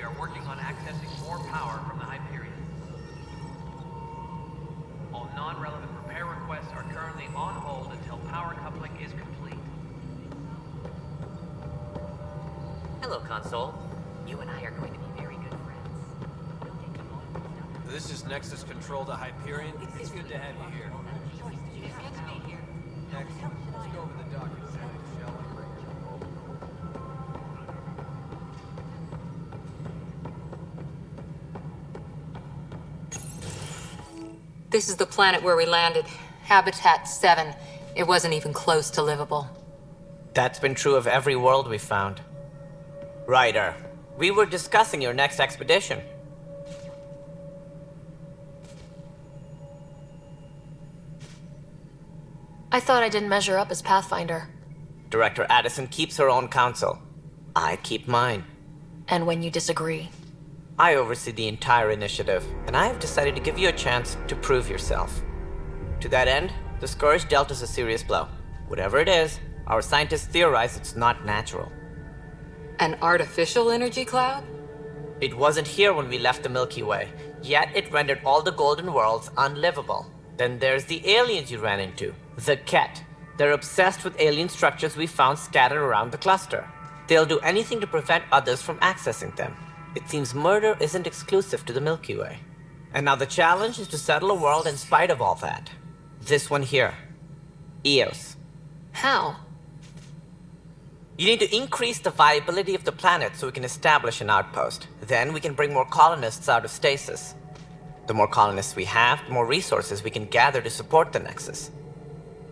are working on accessing more power from the Hyperion. All non-relevant repair requests are currently on hold until power coupling is complete. Hello, console. You and I are going to be very good friends. This is Nexus Control to Hyperion. It's good to have you here. Next, let's go over the documents, shall we? This is the planet where we landed. Habitat 7. It wasn't even close to livable. That's been true of every world we've found. Ryder, we were discussing your next expedition. I thought I didn't measure up as Pathfinder. Director Addison keeps her own counsel. I keep mine. And when you disagree? I oversee the entire initiative, and I have decided to give you a chance to prove yourself. To that end, the Scourge dealt us a serious blow. Whatever it is, our scientists theorize it's not natural. An artificial energy cloud? It wasn't here when we left the Milky Way, yet it rendered all the golden worlds unlivable. Then there's the aliens you ran into, the Ket. They're obsessed with alien structures we found scattered around the cluster. They'll do anything to prevent others from accessing them. It seems murder isn't exclusive to the Milky Way. And now the challenge is to settle a world in spite of all that. This one here. Eos. How? You need to increase the viability of the planet so we can establish an outpost. Then we can bring more colonists out of stasis. The more colonists we have, the more resources we can gather to support the Nexus.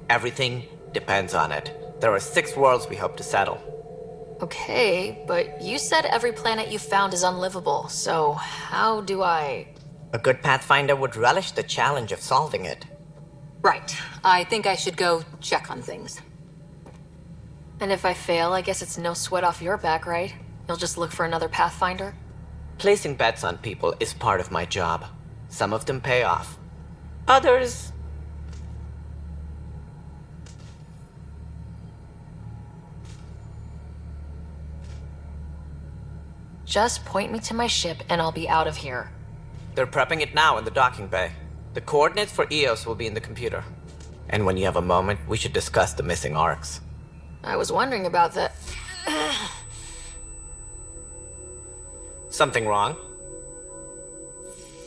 Everything depends on it. There are 6 worlds we hope to settle. Okay, but you said every planet you found is unlivable, so how do I... A good Pathfinder would relish the challenge of solving it. Right. I think I should go check on things. And if I fail, I guess it's no sweat off your back, right? You'll just look for another Pathfinder? Placing bets on people is part of my job. Some of them pay off. Others... Just point me to my ship and I'll be out of here. They're prepping it now in the docking bay. The coordinates for Eos will be in the computer. And when you have a moment, we should discuss the missing arcs. I was wondering about that. Something wrong?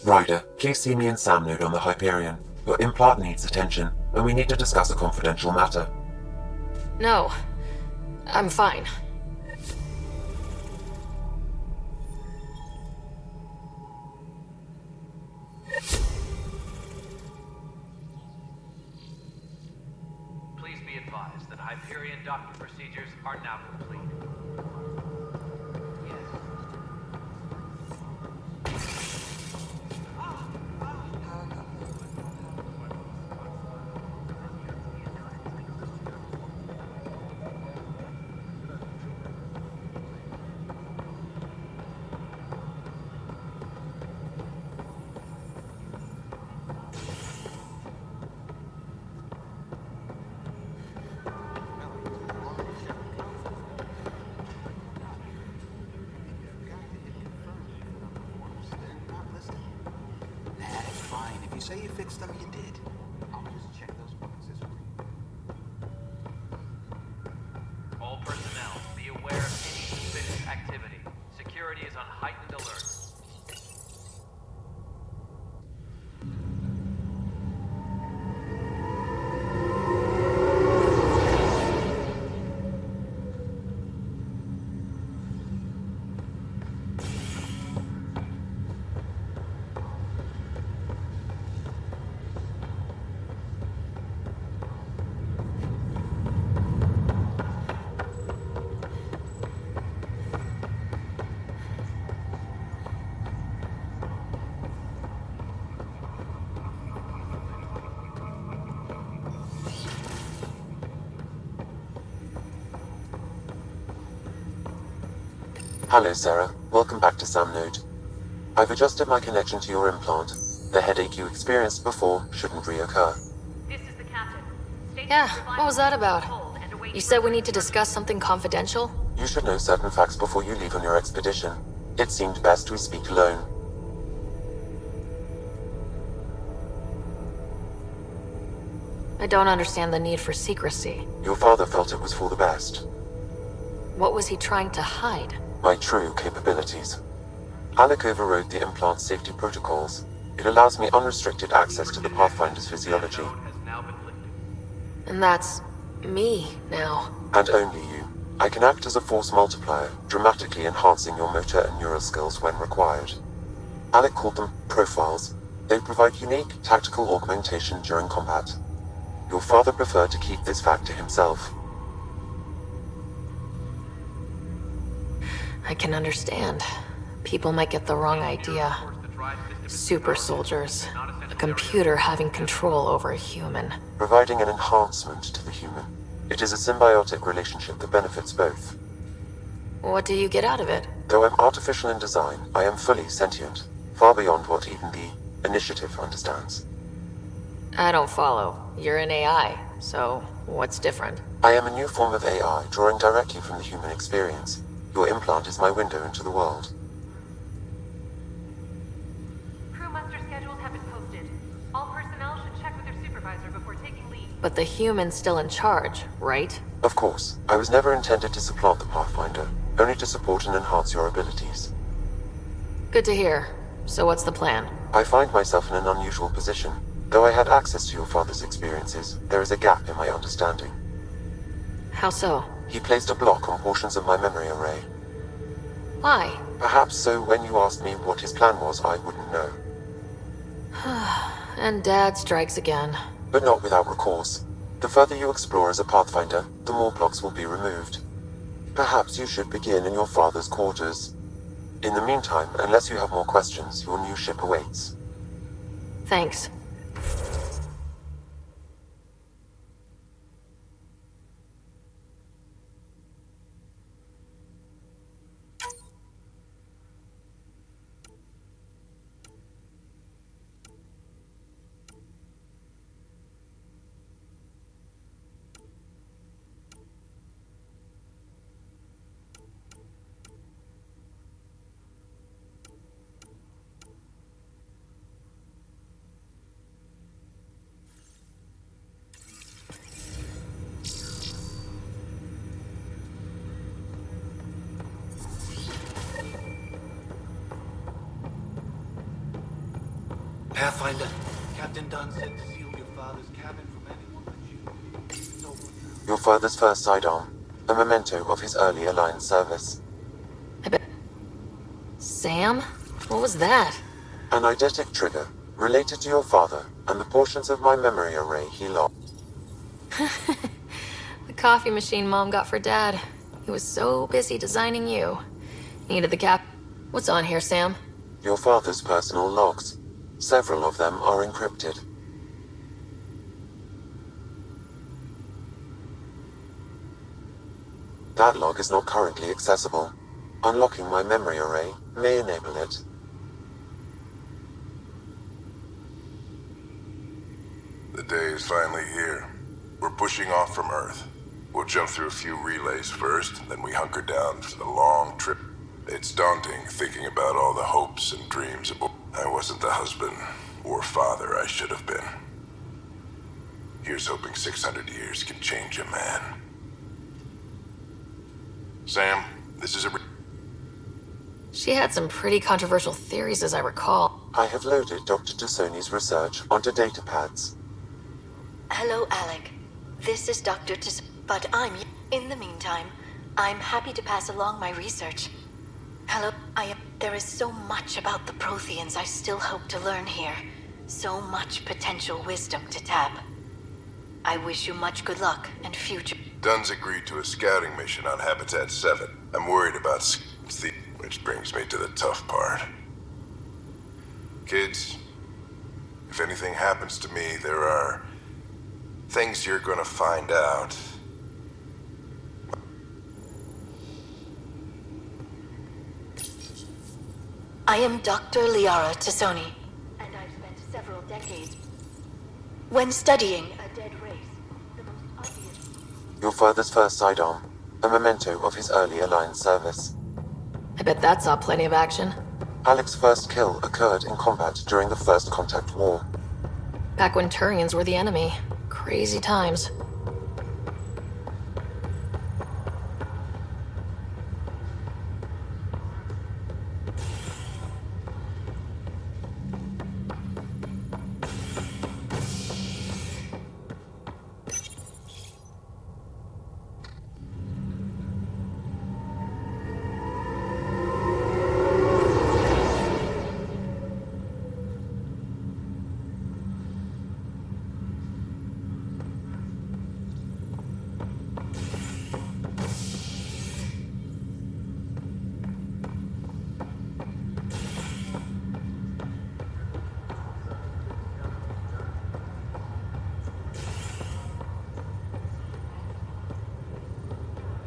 Ryder, please see me and Sam Node on the Hyperion. Your implant needs attention, and we need to discuss a confidential matter. No. I'm fine. Please be advised that Hyperion docking procedures are now complete. Say you fixed them, you did. I'll just check those boxes for you. All personnel, be aware of any suspicious activity. Security is on heightened alert. Hello, Sarah. Welcome back to Sam Node. I've adjusted my connection to your implant. The headache you experienced before shouldn't reoccur. This is the captain. Yeah, what was that about? You said we need to discuss something confidential? You should know certain facts before you leave on your expedition. It seemed best we speak alone. I don't understand the need for secrecy. Your father felt it was for the best. What was he trying to hide? My true capabilities. Alec overrode the implant safety protocols. It allows me unrestricted access to the Pathfinder's physiology. Has now been lifted. And that's me now. And only you. I can act as a force multiplier, dramatically enhancing your motor and neural skills when required. Alec called them profiles. They provide unique tactical augmentation during combat. Your father preferred to keep this fact to himself. I can understand. People might get the wrong idea. Super soldiers. A computer having control over a human. Providing an enhancement to the human. It is a symbiotic relationship that benefits both. What do you get out of it? Though I'm artificial in design, I am fully sentient, far beyond what even the Initiative understands. I don't follow. You're an AI, so what's different? I am a new form of AI, drawing directly from the human experience. Your implant is my window into the world. Crew muster schedules have been posted. All personnel should check with their supervisor before taking leave. But the human's still in charge, right? Of course, I was never intended to supplant the Pathfinder, only to support and enhance your abilities. Good to hear. So what's the plan? I find myself in an unusual position. Though I had access to your father's experiences, there is a gap in my understanding. How so? He placed a block on portions of my memory array. Why? Perhaps so when you asked me what his plan was, I wouldn't know. And Dad strikes again. But not without recourse. The further you explore as a Pathfinder, the more blocks will be removed. Perhaps you should begin in your father's quarters. In the meantime, unless you have more questions, your new ship awaits. Thanks. Pathfinder, Captain Dunn said to seal your father's cabin from anyone but you. No one. Your father's first sidearm, a memento of his earlier line service. I bet. Sam? What was that? An eidetic trigger, related to your father, and the portions of my memory array he lost. The coffee machine Mom got for Dad. He was so busy designing you. Needed the cap. What's on here, Sam? Your father's personal logs. Several of them are encrypted. That log is not currently accessible. Unlocking my memory array may enable it. The day is finally here. We're pushing off from Earth. We'll jump through a few relays first, then we hunker down for the long trip. It's daunting thinking about all the hopes and dreams of... I wasn't the husband or father I should have been. Here's hoping 600 years can change a man. Sam, this is a... She had some pretty controversial theories, as I recall. I have loaded Dr. Tassoni's research onto data pads. Hello, Alec. This is Dr. But in the meantime, I'm happy to pass along my research. Hello, there is so much about the Protheans I still hope to learn here. So much potential wisdom to tap. I wish you much good luck and future. Dunn's agreed to a scouting mission on Habitat 7. I'm worried about which brings me to the tough part. Kids, if anything happens to me, there are things you're gonna find out. I am Dr. Liara Tassoni, and I've spent several decades when studying a dead race. The most obvious... Your father's first sidearm, a memento of his earlier line service. I bet that saw plenty of action. Alec's first kill occurred in combat during the First Contact War. Back when Turians were the enemy. Crazy times.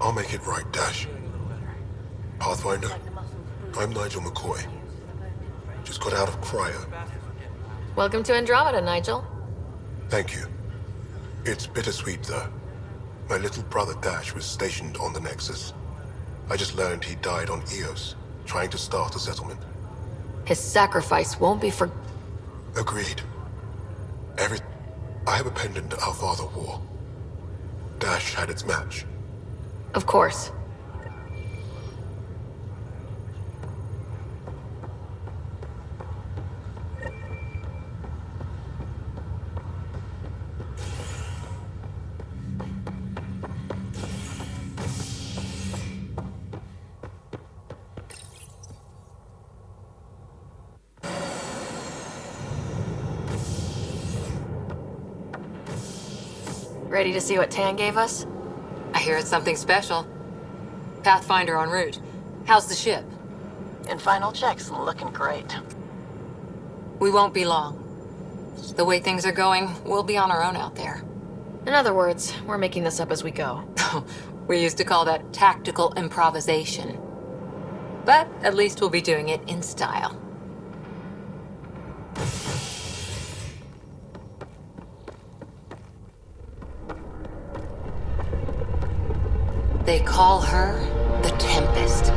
I'll make it right, Dash. Pathfinder, I'm Nigel McCoy. Just got out of cryo. Welcome to Andromeda, Nigel. Thank you. It's bittersweet, though. My little brother Dash was stationed on the Nexus. I just learned he died on Eos, trying to start a settlement. His sacrifice won't be for... Agreed. I have a pendant our father wore. Dash had its match. Of course. Ready to see what Tan gave us? I hear it's something special. Pathfinder en route. How's the ship? In final checks, looking great. We won't be long. The way things are going, we'll be on our own out there. In other words, we're making this up as we go. We used to call that tactical improvisation. But at least we'll be doing it in style. They call her the Tempest.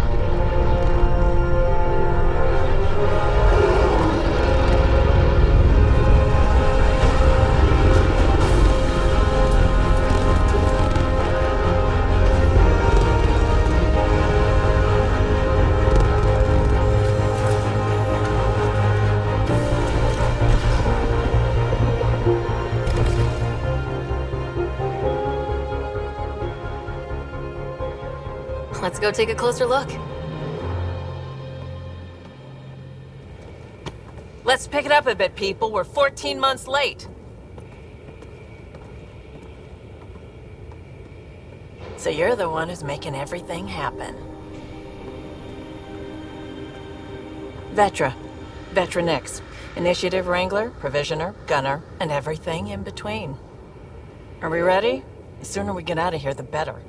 Let's go take a closer look. Let's pick it up a bit, people. We're 14 months late. So you're the one who's making everything happen. Vetra. Vetronix. Initiative Wrangler, Provisioner, Gunner, and everything in between. Are we ready? The sooner we get out of here, the better.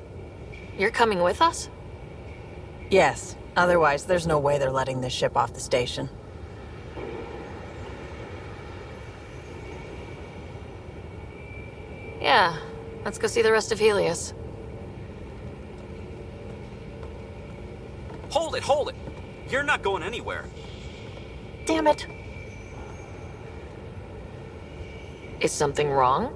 You're coming with us? Yes. Otherwise, there's no way they're letting this ship off the station. Yeah. Let's go see the rest of Helios. Hold it, hold it! You're not going anywhere. Damn it. Is something wrong?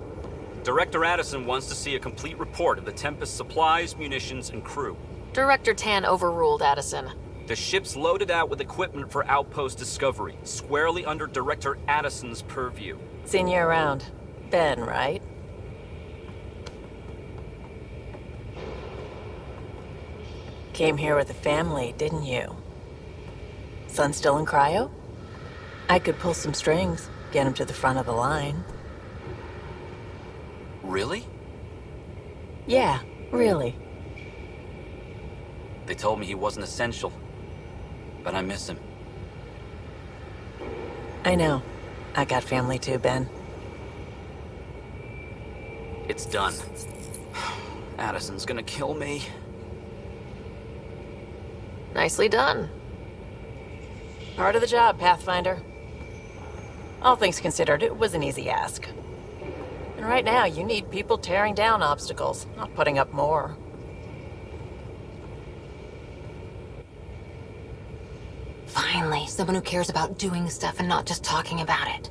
Director Addison wants to see a complete report of the Tempest's supplies, munitions, and crew. Director Tan overruled Addison. The ship's loaded out with equipment for outpost discovery, squarely under Director Addison's purview. Seen you around. Ben, right? Came here with a family, didn't you? Son still in cryo? I could pull some strings, get him to the front of the line. Really? Yeah, really. They told me he wasn't essential, but I miss him. I know. I got family too, Ben. It's done. Addison's gonna kill me. Nicely done. Part of the job, Pathfinder. All things considered, it was an easy ask. And right now, you need people tearing down obstacles, not putting up more. Finally, someone who cares about doing stuff and not just talking about it.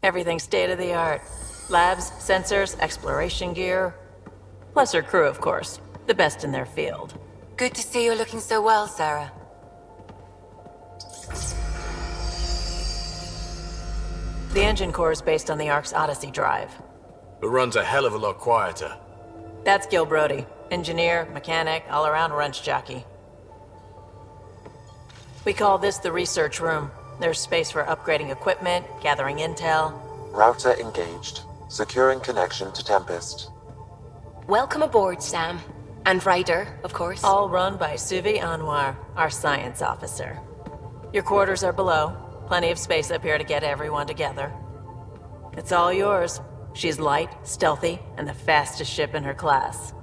Everything state-of-the-art. Labs, sensors, exploration gear. Plus her crew, of course. The best in their field. Good to see you looking so well, Sarah. The engine core is based on the Ark's Odyssey drive. It runs a hell of a lot quieter. That's Gil Brody. Engineer, mechanic, all-around wrench jockey. We call this the research room. There's space for upgrading equipment, gathering intel. Router engaged. Securing connection to Tempest. Welcome aboard, Sam. And Ryder, of course. All run by Suvi Anwar, our science officer. Your quarters are below. Plenty of space up here to get everyone together. It's all yours. She's light, stealthy, and the fastest ship in her class.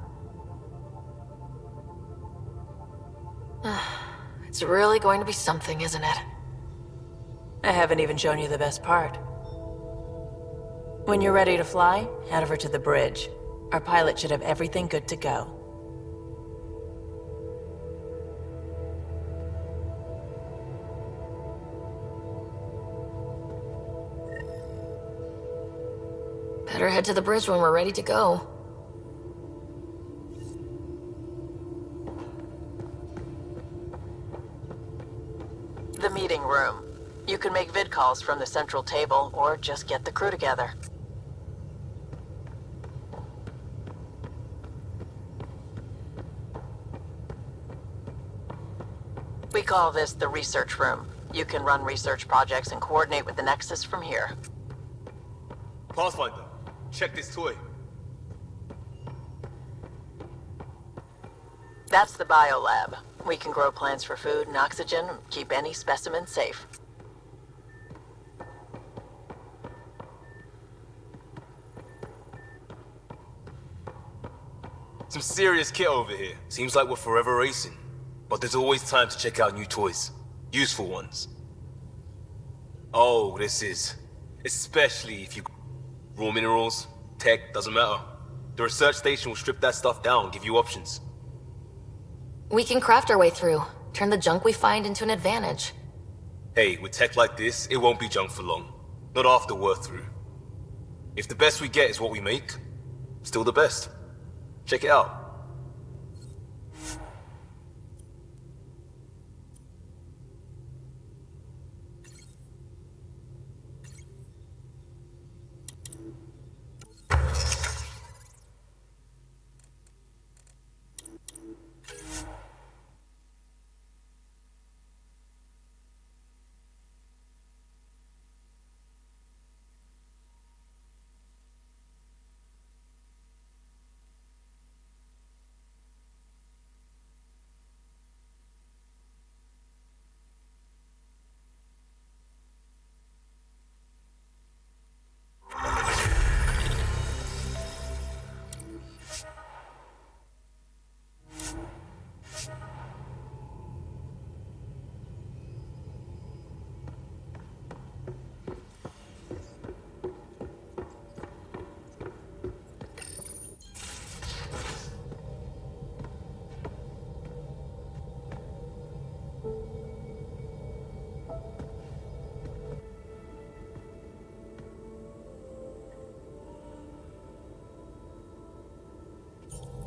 It's really going to be something, isn't it? I haven't even shown you the best part. When you're ready to fly, head over to the bridge. Our pilot should have everything good to go. Better head to the bridge when we're ready to go. The meeting room. You can make vid calls from the central table, or just get the crew together. We call this the research room. You can run research projects and coordinate with the Nexus from here. Pathfinder, check this toy. That's the biolab. We can grow plants for food and oxygen, keep any specimen safe. Some serious kit over here. Seems like we're forever racing. But there's always time to check out new toys. Useful ones. Oh, this is... especially if you... raw minerals, tech, doesn't matter. The research station will strip that stuff down, give you options. We can craft our way through. Turn the junk we find into an advantage. Hey, with tech like this, it won't be junk for long. Not after we're through. If the best we get is what we make, still the best. Check it out.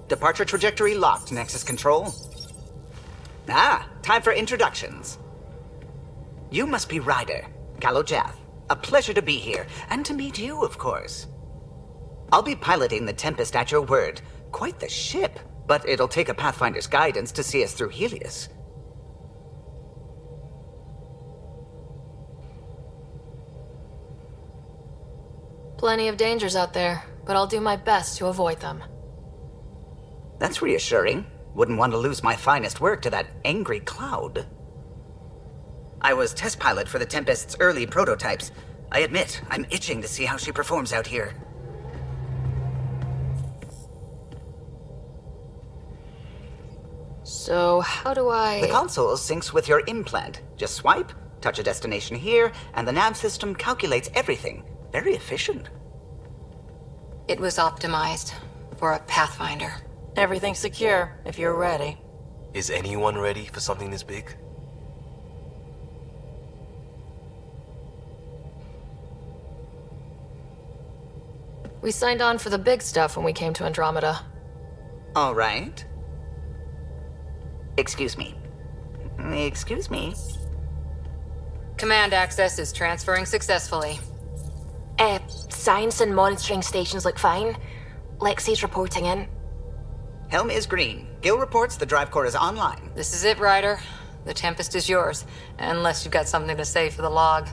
Departure trajectory locked, Nexus Control. Ah, time for introductions. You must be Ryder, Kalojath. A pleasure to be here, and to meet you, of course. I'll be piloting the Tempest at your word. Quite the ship, but it'll take a Pathfinder's guidance to see us through Helios. Plenty of dangers out there, but I'll do my best to avoid them. That's reassuring. Wouldn't want to lose my finest work to that angry cloud. I was test pilot for the Tempest's early prototypes. I admit, I'm itching to see how she performs out here. So, how do I... The console syncs with your implant. Just swipe, touch a destination here, and the nav system calculates everything. Very efficient. It was optimized for a Pathfinder. Everything's secure, if you're ready. Is anyone ready for something this big? We signed on for the big stuff when we came to Andromeda. All right. Excuse me. Excuse me. Command access is transferring successfully. Science and monitoring stations look fine. Lexi's reporting in. Helm is green. Gil reports the drive core is online. This is it, Ryder. The Tempest is yours, unless you've got something to say for the log.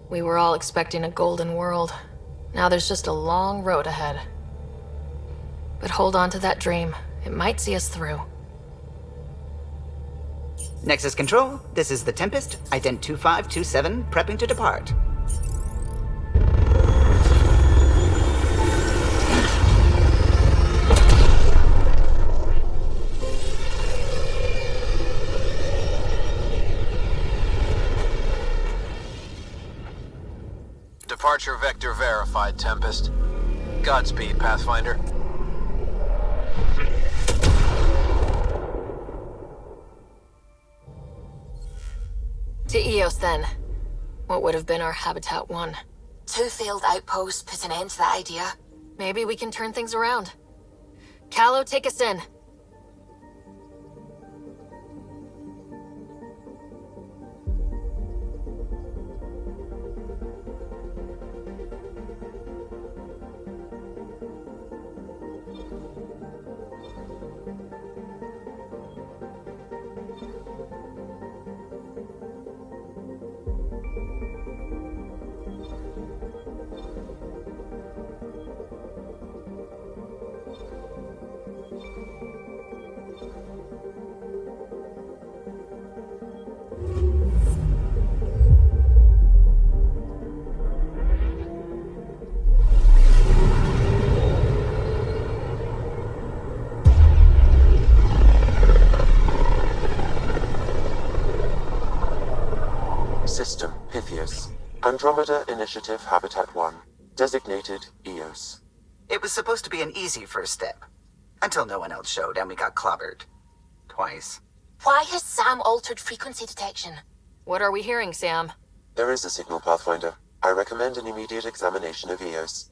We were all expecting a golden world. Now there's just a long road ahead. But hold on to that dream. It might see us through. Nexus Control, this is the Tempest, Ident 2527, prepping to depart. Departure vector verified, Tempest. Godspeed, Pathfinder. To Eos, then. What would have been our Habitat 1? 2 failed outposts put an end to that idea. Maybe we can turn things around. Callow, take us in. System, Pythias. Andromeda Initiative Habitat 1. Designated Eos. It was supposed to be an easy first step. Until no one else showed and we got clobbered. Twice. Why has Sam altered frequency detection? What are we hearing, Sam? There is a signal, Pathfinder. I recommend an immediate examination of Eos.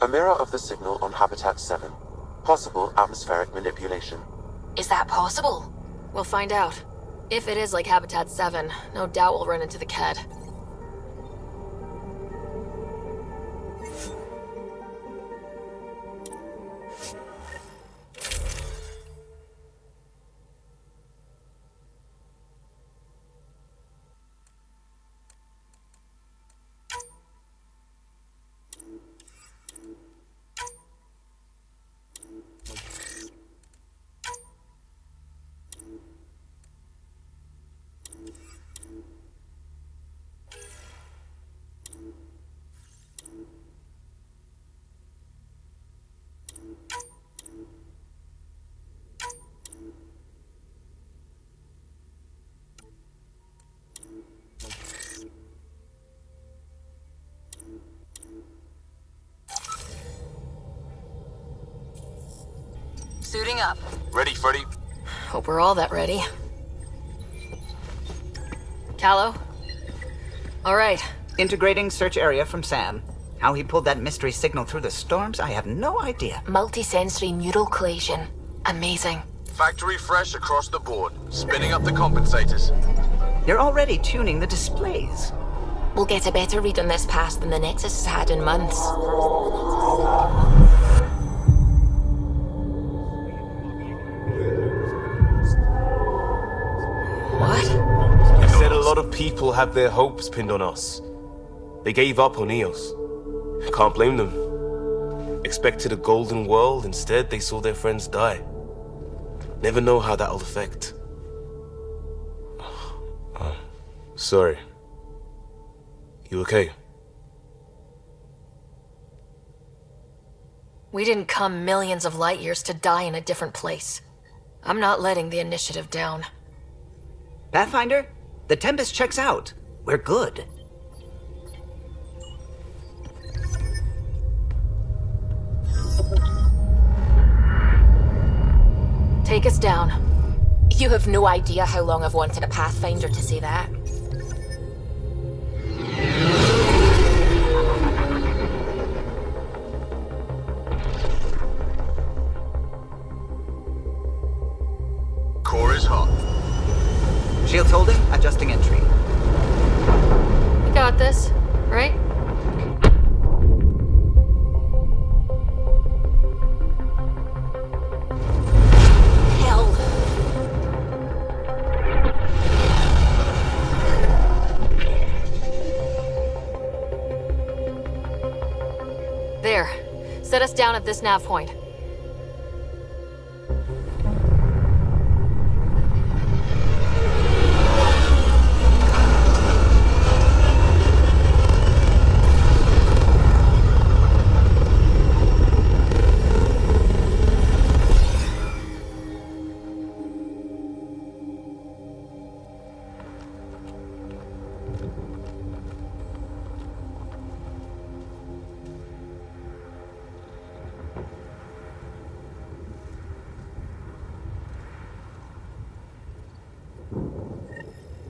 A mirror of the signal on Habitat 7. Possible atmospheric manipulation. Is that possible? We'll find out. If it is like Habitat 7, no doubt we'll run into the Ked. Suiting up. Ready, Freddy? Hope we're all that ready. Callow? All right. Integrating search area from Sam. How he pulled that mystery signal through the storms, I have no idea. Multisensory neural collation. Amazing. Factory fresh across the board. Spinning up the compensators. You're already tuning the displays. We'll get a better read on this pass than the Nexus has had in months. What? You said a lot of people have their hopes pinned on us. They gave up on EOS. Can't blame them. Expected a golden world, instead they saw their friends die. Never know how that'll affect. Sorry. You okay? We didn't come millions of light years to die in a different place. I'm not letting the initiative down. Pathfinder, the Tempest checks out. We're good. Take us down. You have no idea how long I've wanted a Pathfinder to say that. Core is hot. Shields holding, adjusting entry. You got this, right? Hell. There. Set us down at this nav point.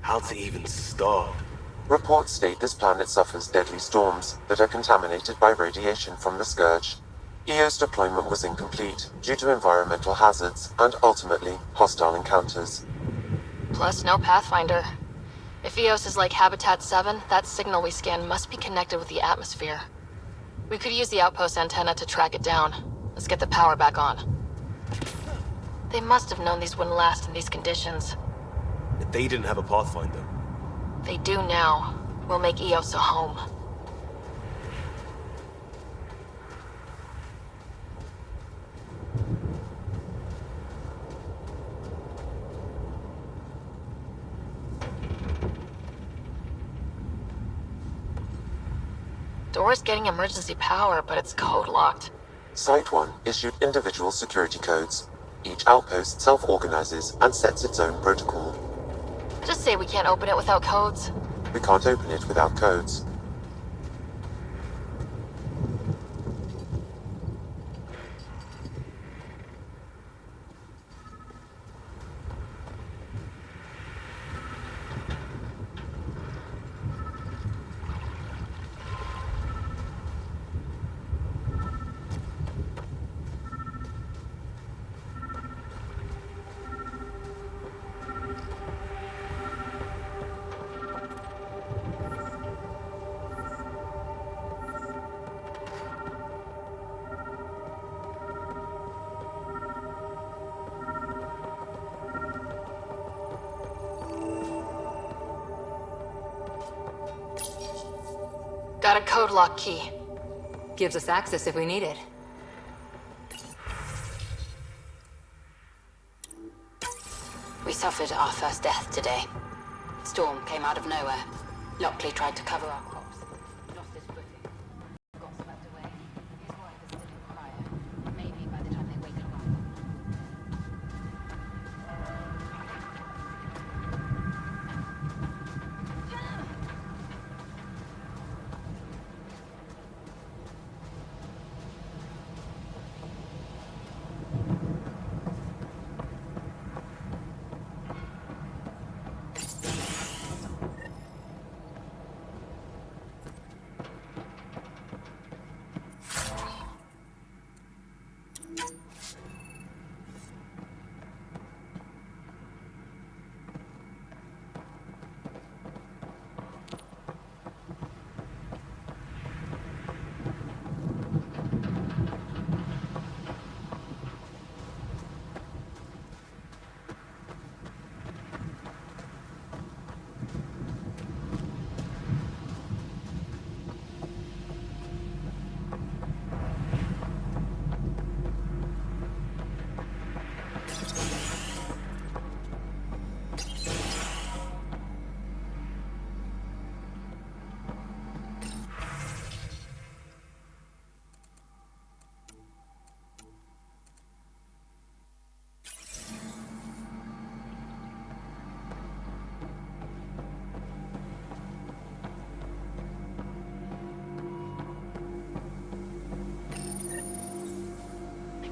How to even start? Reports state this planet suffers deadly storms that are contaminated by radiation from the Scourge. EO's deployment was incomplete due to environmental hazards and ultimately hostile encounters. Plus, no Pathfinder. If EOS is like Habitat 7, that signal we scan must be connected with the atmosphere. We could use the outpost antenna to track it down. Let's get the power back on. They must have known these wouldn't last in these conditions. They didn't have a Pathfinder. They do now. We'll make EOS a home. Door's getting emergency power, but it's code locked. Site 1 issued individual security codes. Each outpost self-organizes and sets its own protocol. Just say we can't open it without codes. We can't open it without codes. Got a code lock key. Gives us access if we need it. We suffered our first death today. Storm came out of nowhere. Lockley tried to cover our crops. Lost his footing. Got swept away. His wife is still in cryo. Maybe by the time they wake her up.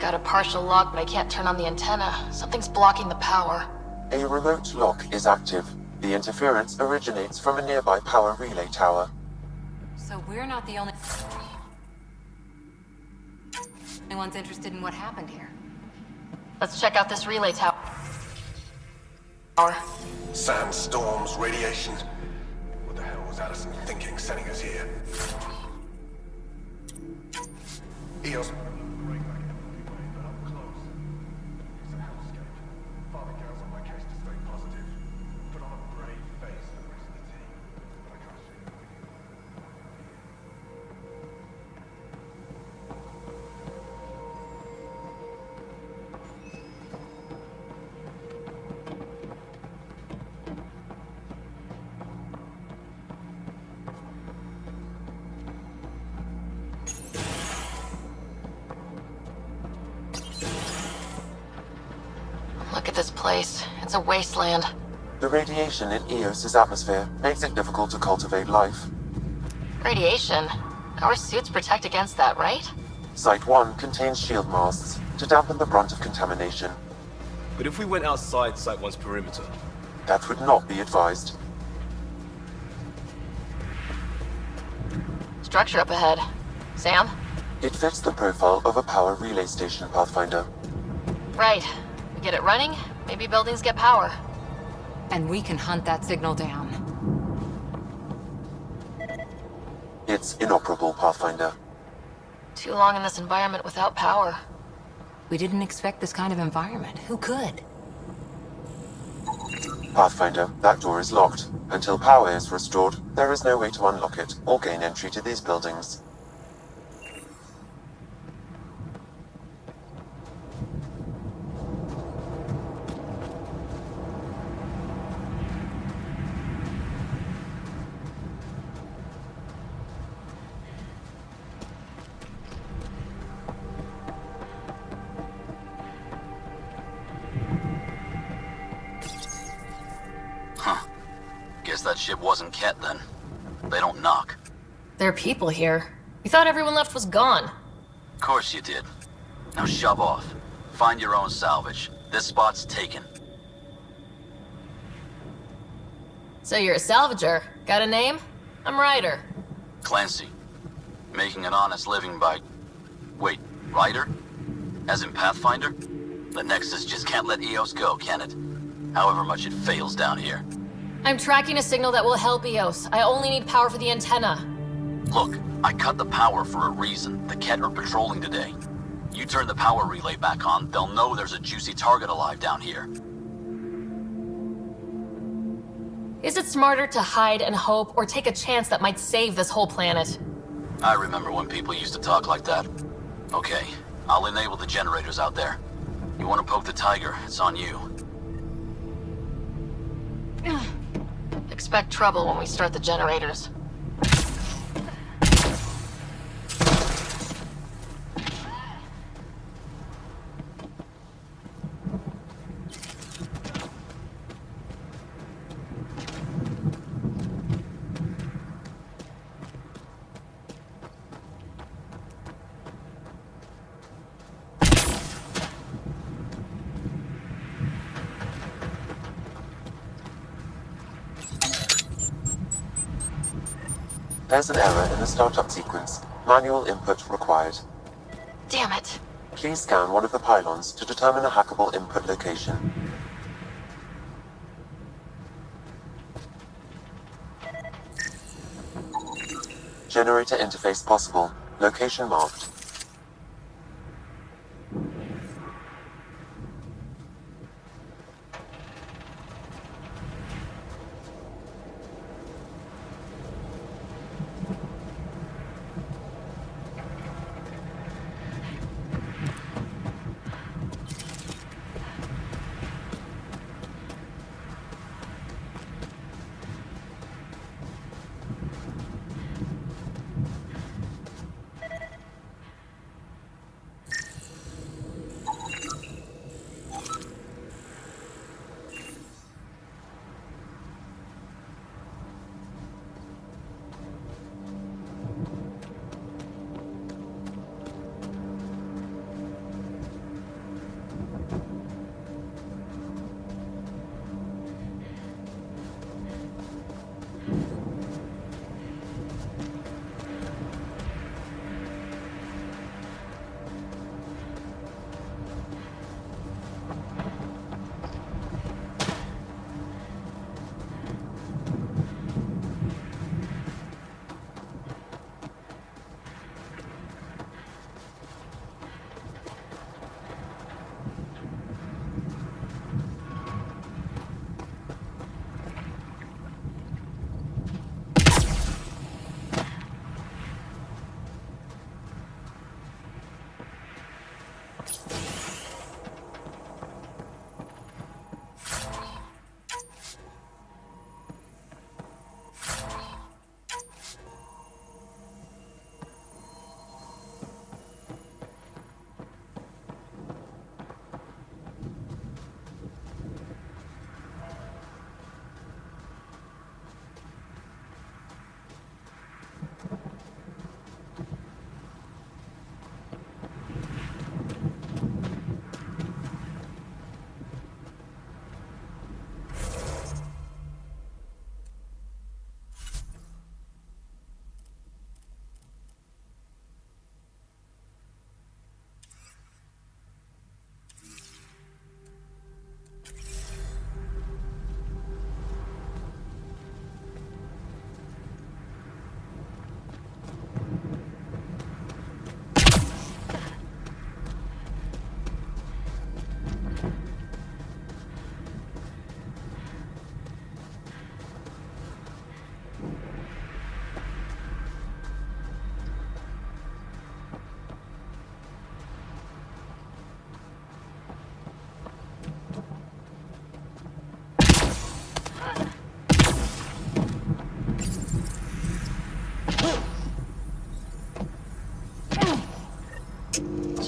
Got a partial lock, but I can't turn on the antenna. Something's blocking the power. A remote lock is active. The interference originates from a nearby power relay tower. So we're not the only one's interested in what happened here. Let's check out this relay tower. Sandstorms, radiation. What the hell was Addison thinking sending us here? EOS. Look at this place. It's a wasteland. The radiation in Eos's atmosphere makes it difficult to cultivate life. Radiation? Our suits protect against that, right? Site 1 contains shield masts to dampen the brunt of contamination. But if we went outside Site 1's perimeter? That would not be advised. Structure up ahead. Sam? It fits the profile of a power relay station, Pathfinder. Right. We get it running, maybe buildings get power. And we can hunt that signal down. It's inoperable, Pathfinder. Too long in this environment without power. We didn't expect this kind of environment. Who could? Pathfinder, that door is locked. Until power is restored, there is no way to unlock it or gain entry to these buildings. Guess that ship wasn't Ket then. They don't knock. There are people here. We thought everyone left was gone. Of course you did. Now shove off. Find your own salvage. This spot's taken. So you're a salvager. Got a name? I'm Ryder. Clancy. Making an honest living by... Wait, Ryder? As in Pathfinder? The Nexus just can't let EOS go, can it? However much it fails down here. I'm tracking a signal that will help EOS. I only need power for the antenna. Look, I cut the power for a reason. The Ket are patrolling today. You turn the power relay back on, they'll know there's a juicy target alive down here. Is it smarter to hide and hope, or take a chance that might save this whole planet? I remember when people used to talk like that. Okay, I'll enable the generators out there. You want to poke the tiger, it's on you. Expect trouble when we start the generators. There's an error in the startup sequence. Manual input required. Damn it. Please scan one of the pylons to determine a hackable input location. Generator interface possible. Location marked.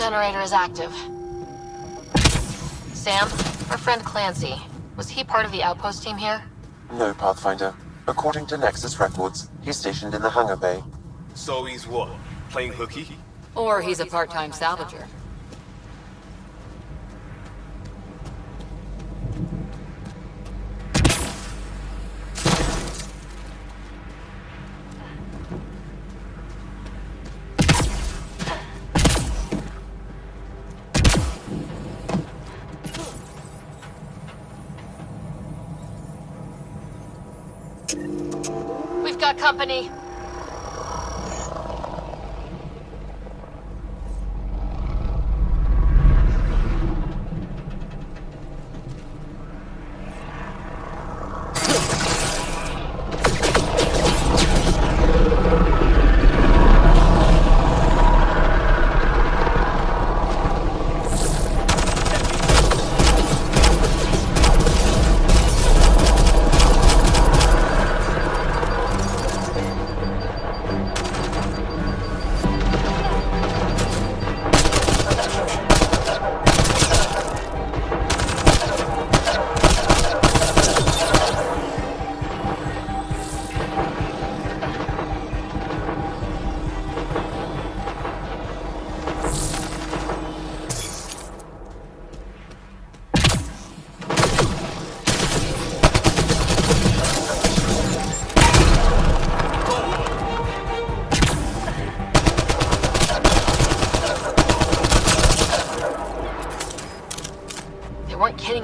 generator is active. Sam, our friend Clancy, was he part of the outpost team here? No, Pathfinder. According to Nexus records, he's stationed in the hangar bay. So he's what? Playing hooky? Or he's a part-time salvager. We've got company.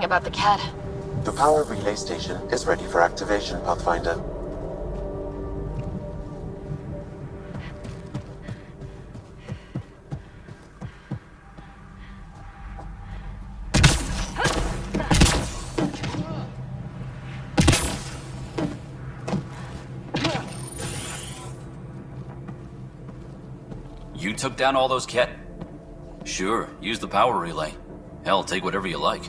About the cat. The power relay station is ready for activation, Pathfinder. You took down all those cat? Sure, use the power relay. Hell, take whatever you like.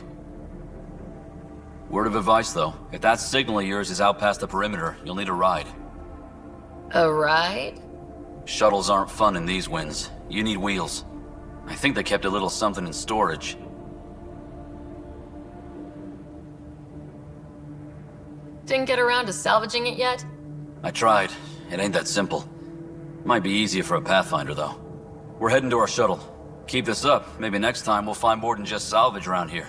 Word of advice, though. If that signal of yours is out past the perimeter, you'll need a ride. A ride? Shuttles aren't fun in these winds. You need wheels. I think they kept a little something in storage. Didn't get around to salvaging it yet? I tried. It ain't that simple. Might be easier for a Pathfinder, though. We're heading to our shuttle. Keep this up. Maybe next time we'll find more than just salvage around here.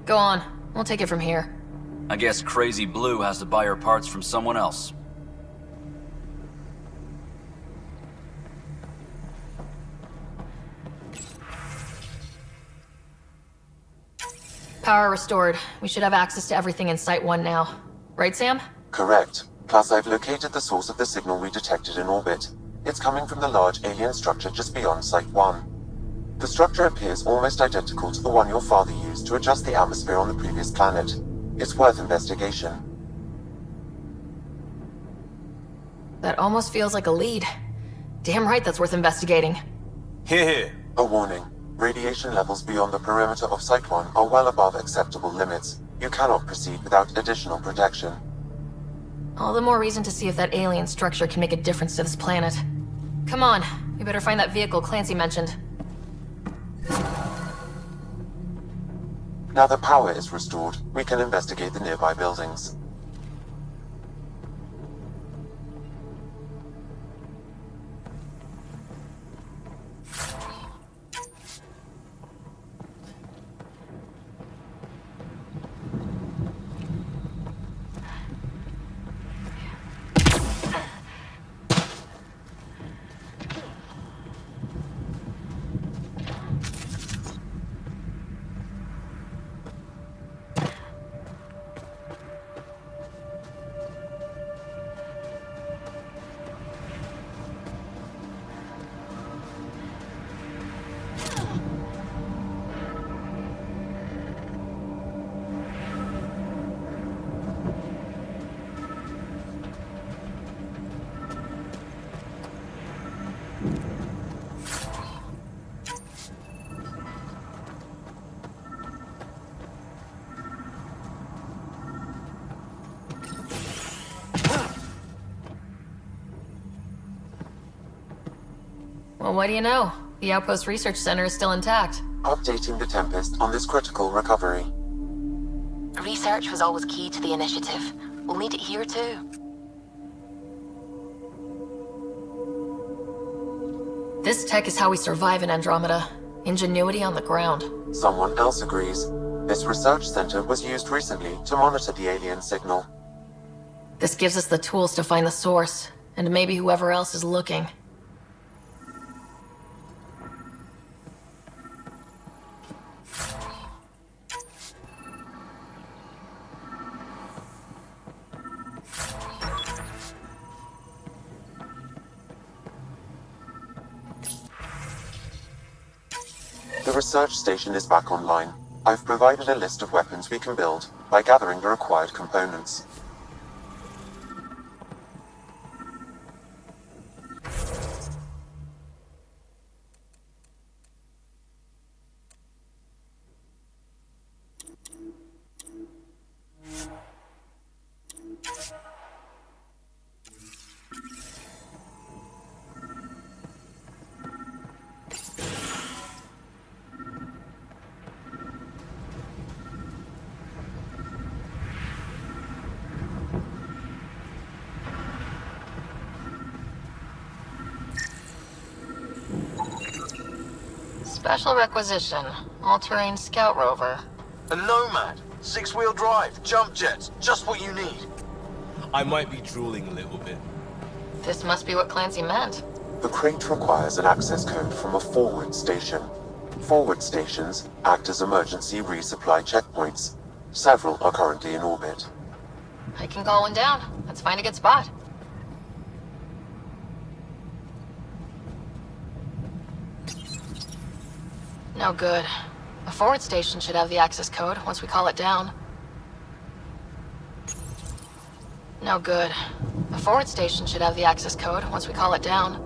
Go on. We'll take it from here. I guess Crazy Blue has to buy her parts from someone else. Power restored. We should have access to everything in Site 1 now. Right, Sam? Correct. Plus, I've located the source of the signal we detected in orbit. It's coming from the large alien structure just beyond Site 1. The structure appears almost identical to the one your father used to adjust the atmosphere on the previous planet. It's worth investigation. That almost feels like a lead. Damn right that's worth investigating. Here. A warning. Radiation levels beyond the perimeter of Site 1 are well above acceptable limits. You cannot proceed without additional protection. All the more reason to see if that alien structure can make a difference to this planet. Come on, we better find that vehicle Clancy mentioned. Now that power is restored, we can investigate the nearby buildings. Well, what do you know? The Outpost Research Center is still intact. Updating the Tempest on this critical recovery. Research was always key to the initiative. We'll need it here too. This tech is how we survive in Andromeda. Ingenuity on the ground. Someone else agrees. This research center was used recently to monitor the alien signal. This gives us the tools to find the source, and maybe whoever else is looking. The research station is back online. I've provided a list of weapons we can build by gathering the required components. Special requisition. All-terrain scout rover. A Nomad. 6-wheel drive. Jump jets. Just what you need. I might be drooling a little bit. This must be what Clancy meant. The crate requires an access code from a forward station. Forward stations act as emergency resupply checkpoints. Several are currently in orbit. I can call one down. Let's find a good spot. No good. A forward station should have the access code once we call it down. No good. A forward station should have the access code once we call it down.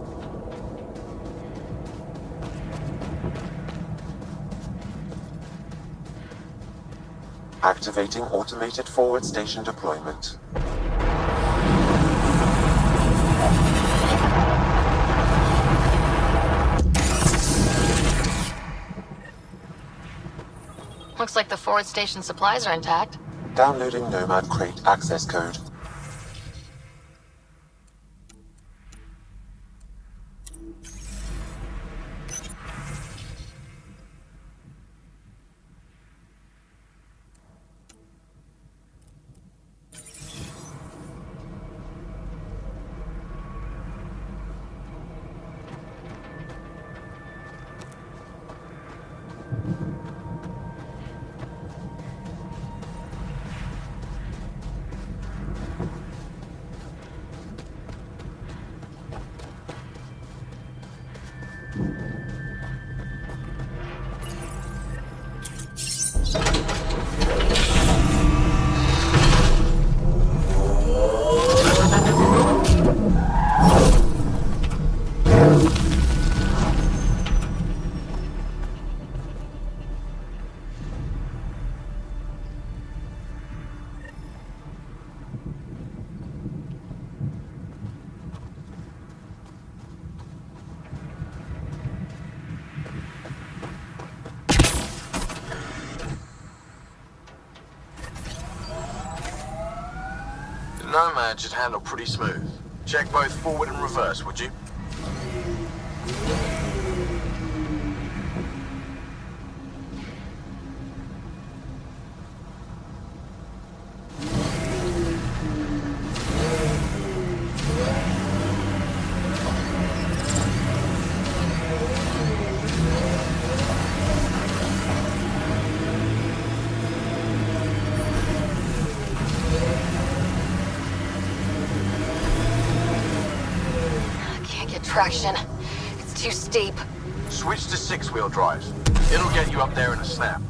Activating automated forward station deployment. Looks like the forward station supplies are intact. Downloading Nomad crate access code. Nomad should handle pretty smooth. Check both forward and reverse, would you? Traction. It's too steep. Switch to 6-wheel drive. It'll get you up there in a snap.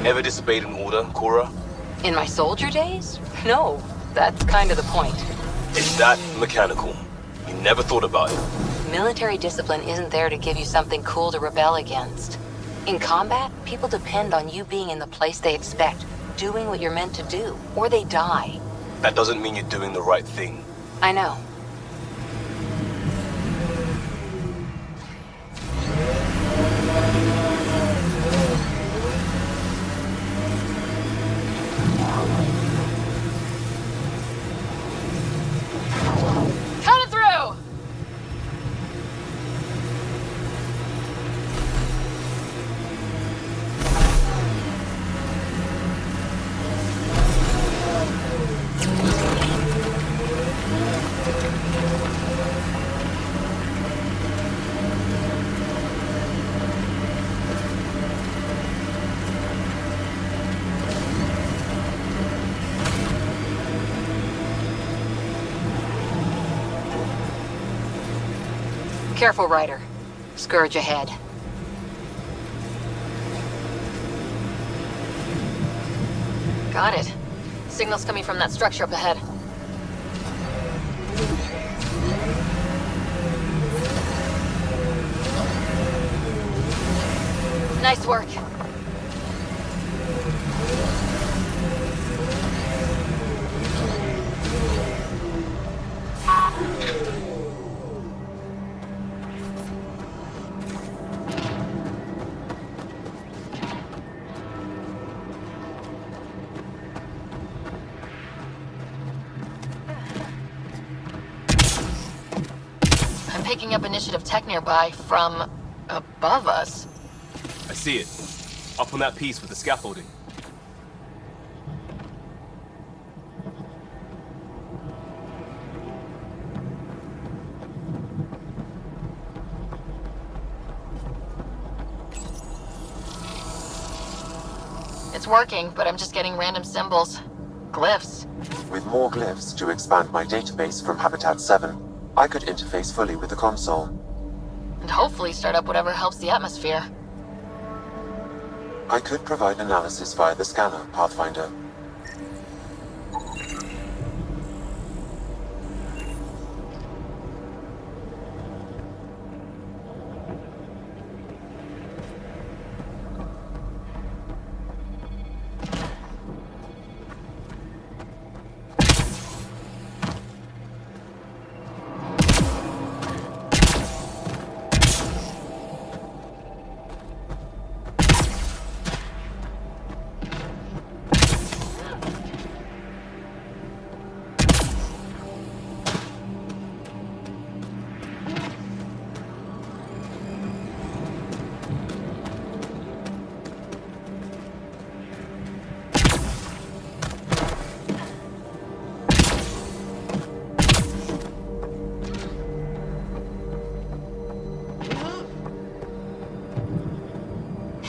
Ever disobeyed an order, Cora? In my soldier days? No, that's kind of the point. It's that mechanical. You never thought about it. Military discipline isn't there to give you something cool to rebel against. In combat, people depend on you being in the place they expect, doing what you're meant to do, or they die. That doesn't mean you're doing the right thing. I know. Cut it through! Careful, Ryder. Scourge ahead. Got it. Signal's coming from that structure up ahead. Nice work. I'm picking up initiative tech nearby from above us. I see it. Up on that piece with the scaffolding. It's working, but I'm just getting random symbols. Glyphs. With more glyphs to expand my database from Habitat 7, I could interface fully with the console. And hopefully start up whatever helps the atmosphere. I could provide analysis via the scanner, Pathfinder.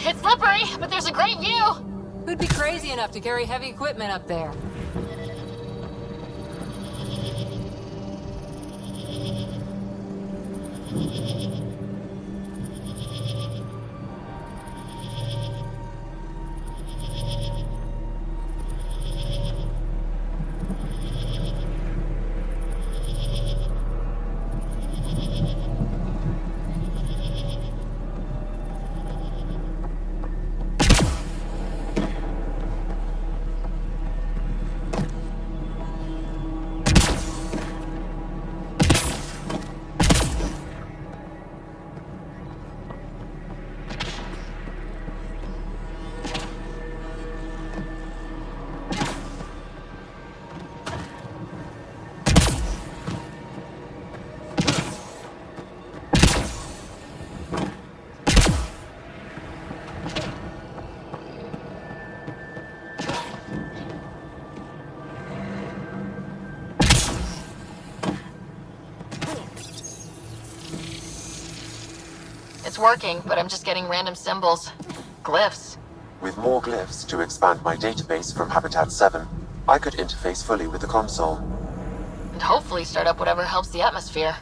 It's slippery, but there's a great view! Who'd be crazy enough to carry heavy equipment up there? It's working, but I'm just getting random symbols. Glyphs. With more glyphs to expand my database from Habitat 7, I could interface fully with the console. And hopefully start up whatever helps the atmosphere.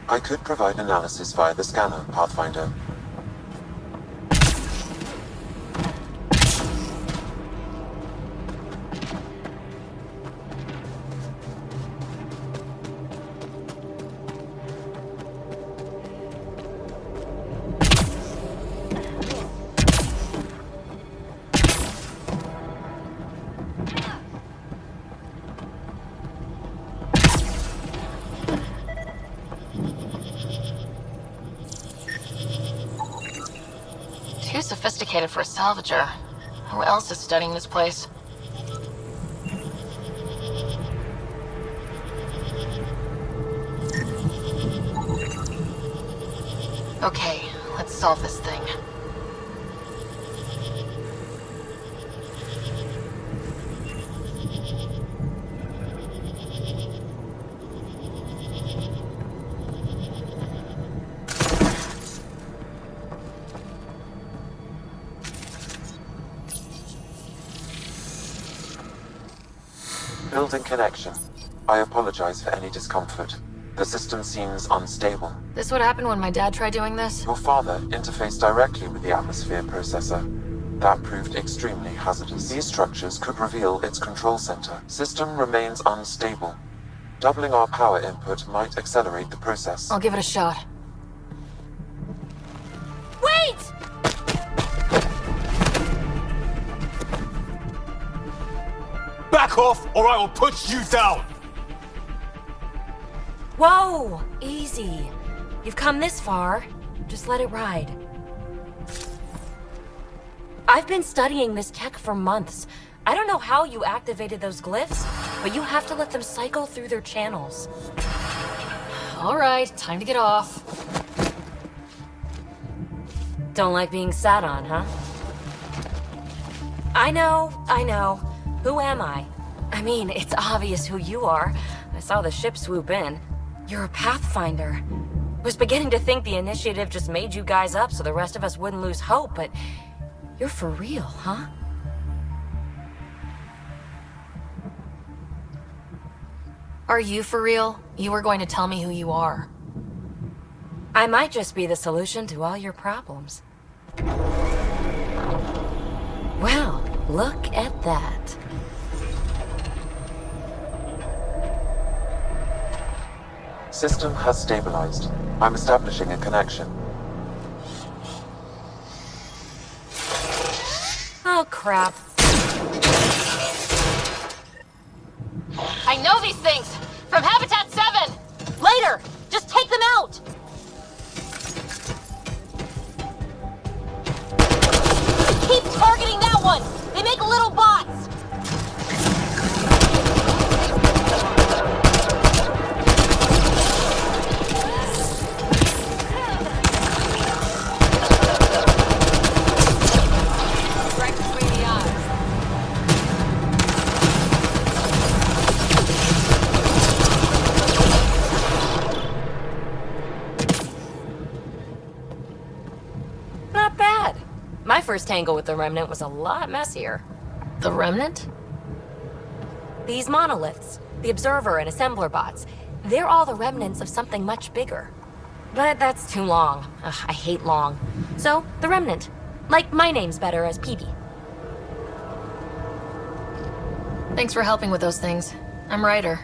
I could provide analysis via the scanner, Pathfinder. Too sophisticated for a salvager. Who else is studying this place? Okay, let's solve this thing. Building connection. I apologize for any discomfort. The system seems unstable. This would happen when my dad tried doing this? Your father interfaced directly with the atmosphere processor. That proved extremely hazardous. These structures could reveal its control center. System remains unstable. Doubling our power input might accelerate the process. I'll give it a shot. Wait! Back off, or I will put you down! Whoa! Easy. You've come this far. Just let it ride. I've been studying this tech for months. I don't know how you activated those glyphs, but you have to let them cycle through their channels. All right, time to get off. Don't like being sat on, huh? I know. Who am I? I mean, it's obvious who you are. I saw the ship swoop in. You're a Pathfinder. Was beginning to think the initiative just made you guys up so the rest of us wouldn't lose hope, but you're for real, huh? Are you for real? You were going to tell me who you are. I might just be the solution to all your problems. Well, look at that. System has stabilized. I'm establishing a connection. Oh, crap. I know these things! From Habitat 7! Later! Just take them out! Keep targeting that one! They make little bots! Right between the eyes. Not bad. My first tangle with the Remnant was a lot messier. The Remnant? These monoliths, the Observer and Assembler bots, they're all the remnants of something much bigger. But that's too long. Ugh, I hate long. So, the Remnant. Like my name's better as PB. Thanks for helping with those things. I'm Ryder.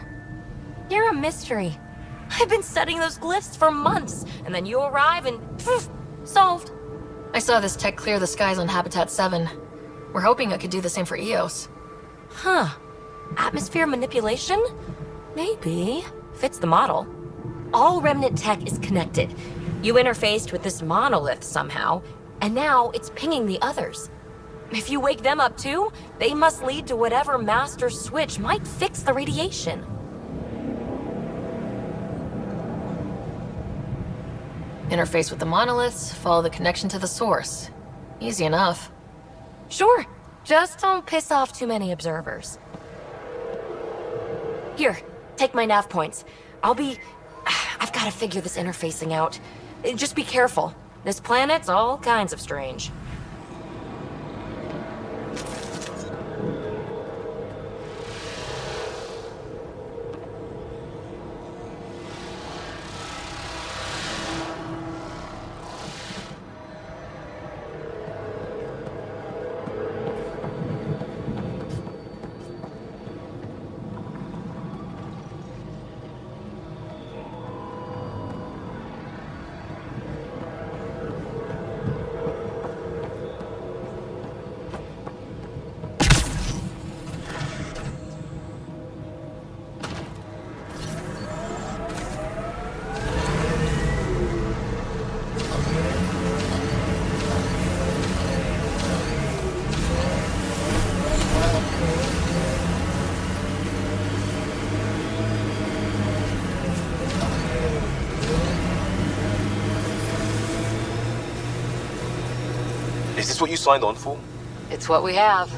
You're a mystery. I've been studying those glyphs for months, and then you arrive and poof, solved. I saw this tech clear the skies on Habitat 7. We're hoping it could do the same for EOS. Huh. Atmosphere manipulation? Maybe. Fits the model. All Remnant tech is connected. You interfaced with this monolith somehow, and now it's pinging the others. If you wake them up too, they must lead to whatever master switch might fix the radiation. Interface with the monoliths, follow the connection to the source. Easy enough. Sure. Just don't piss off too many observers. Here, take my nav points. I've got to figure this interfacing out. Just be careful. This planet's all kinds of strange. Is this what you signed on for? It's what we have.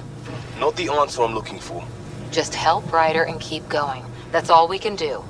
Not the answer I'm looking for. Just help Ryder and keep going. That's all we can do.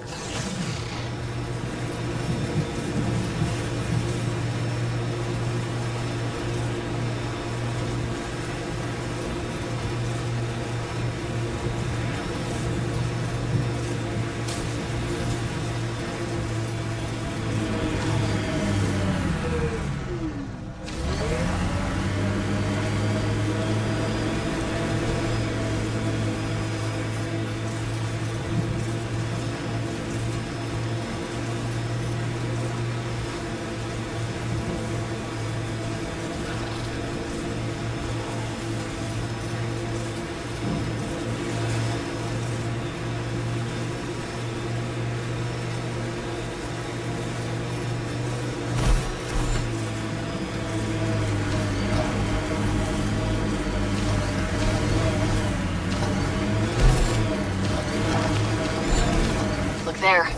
There.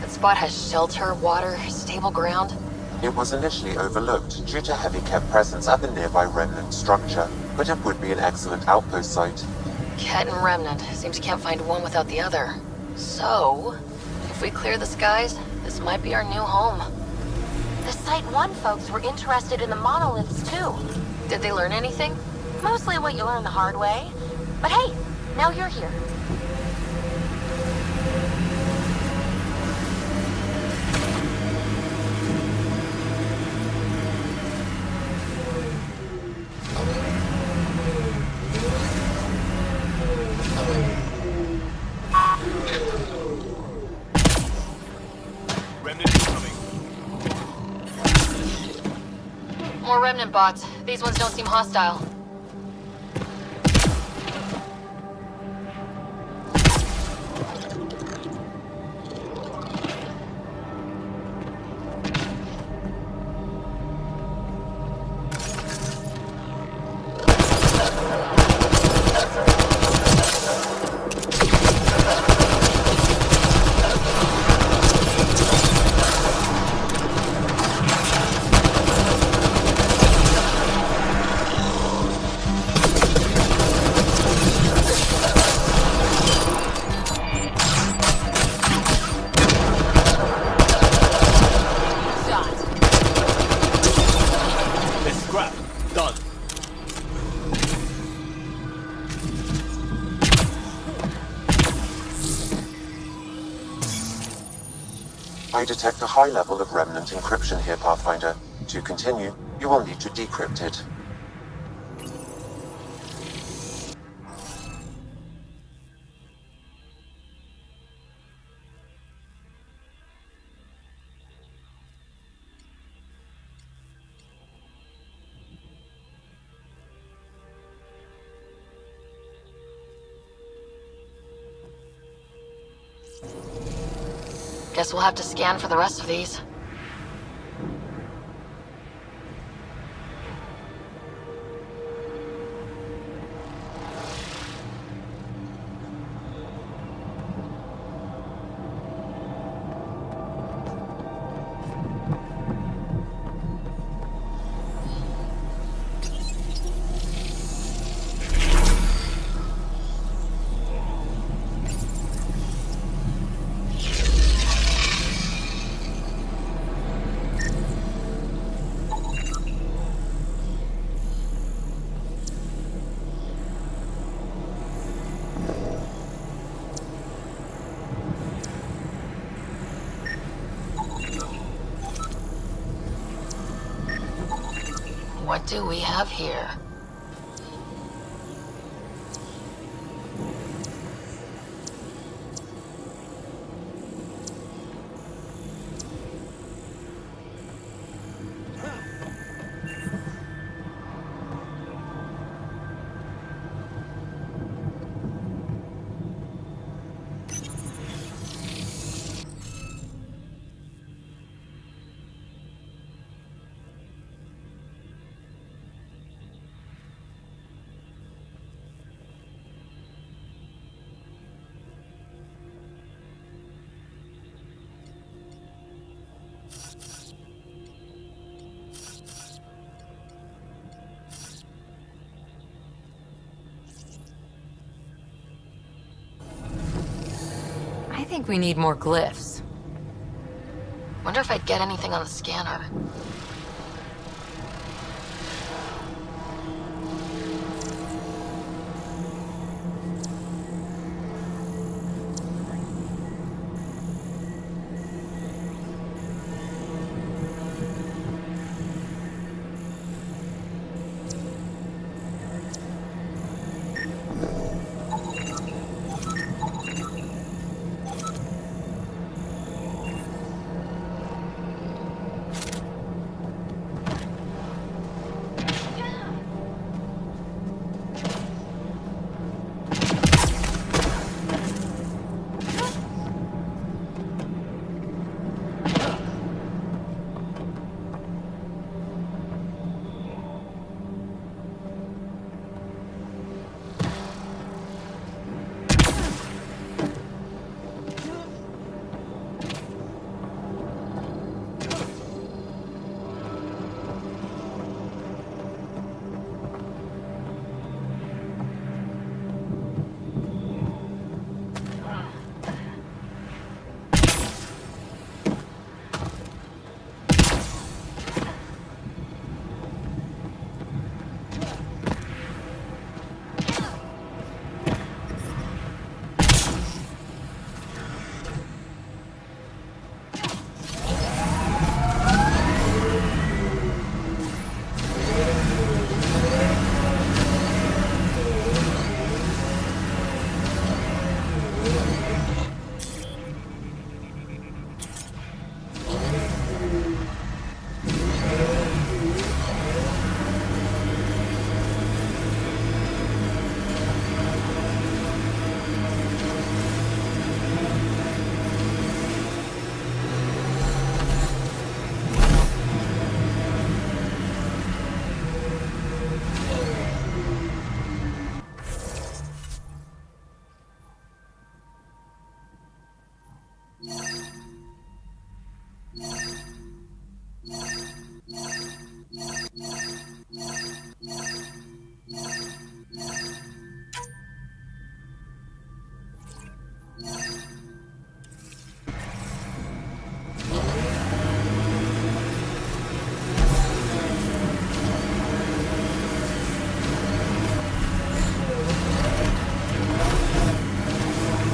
That spot has shelter, water, stable ground. It was initially overlooked due to heavy Kev presence at the nearby remnant structure, but it would be an excellent outpost site. Ket and Remnant. Seems you can't find one without the other. So, if we clear the skies, this might be our new home. The Site 1 folks were interested in the monoliths too. Did they learn anything? Mostly what you learn the hard way. But hey, now you're here. More Remnant bots. These ones don't seem hostile. I detect a high level of remnant encryption here, Pathfinder. To continue, you will need to decrypt it. Guess we'll have to scan for the rest of these. What do we have here? think we need more glyphs. Wonder if I'd get anything on the scanner.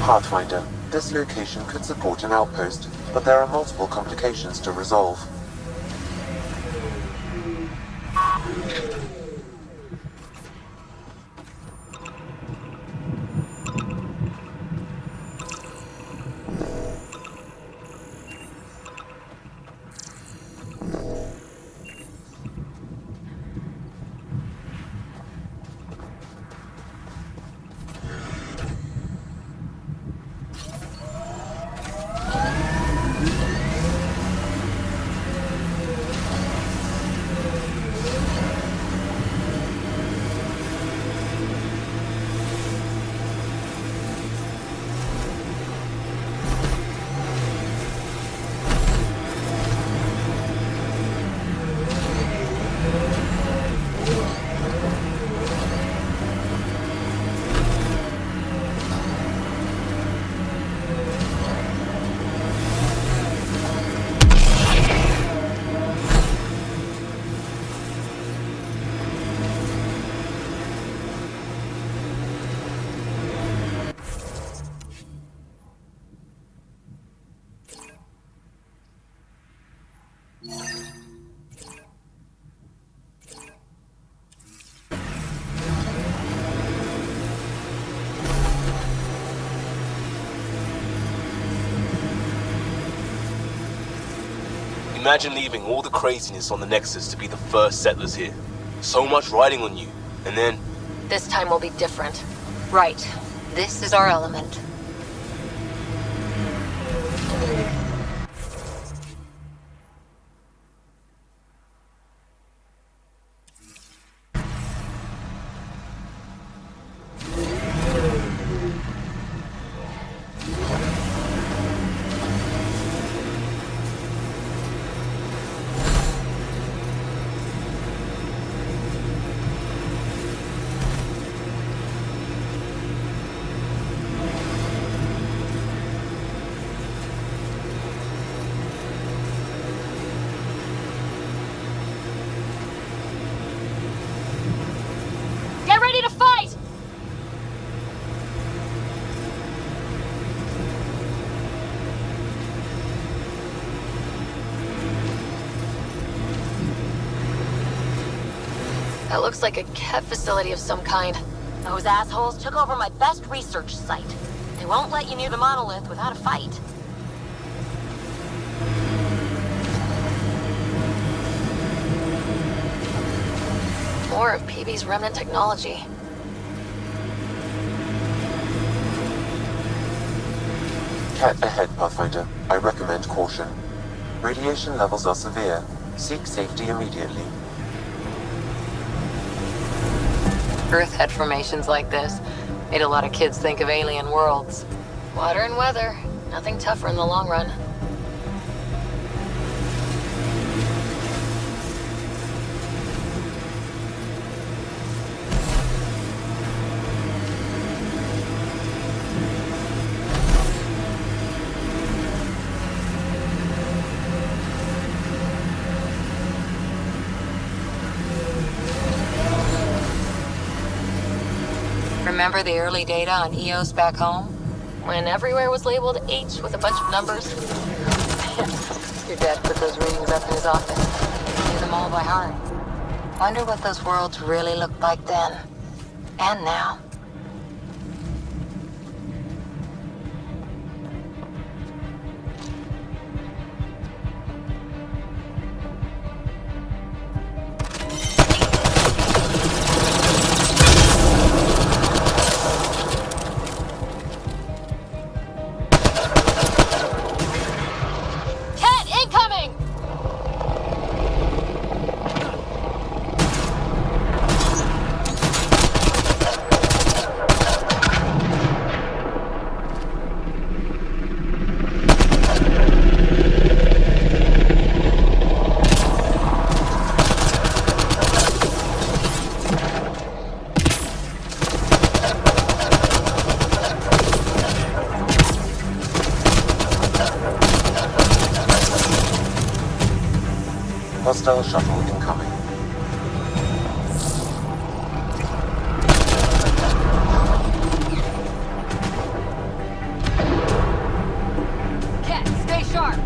Pathfinder, this location could support an outpost, but there are multiple complications to resolve. Imagine leaving all the craziness on the Nexus to be the first settlers here. So much riding on you, and then... This time will be different. Right. This is our element. That looks like a Ket facility of some kind. Those assholes took over my best research site. They won't let you near the monolith without a fight. More of PB's remnant technology. Cat ahead, Pathfinder. I recommend caution. Radiation levels are severe. Seek safety immediately. Earth had formations like this. Made a lot of kids think of alien worlds. Water and weather. Nothing tougher in the long run. Remember the early data on EOS back home? When everywhere was labeled H with a bunch of numbers. Your dad put those readings up in his office. Knew them all by heart. Wonder what those worlds really looked like then. And now. Hostile shuttle incoming. Ket, stay sharp.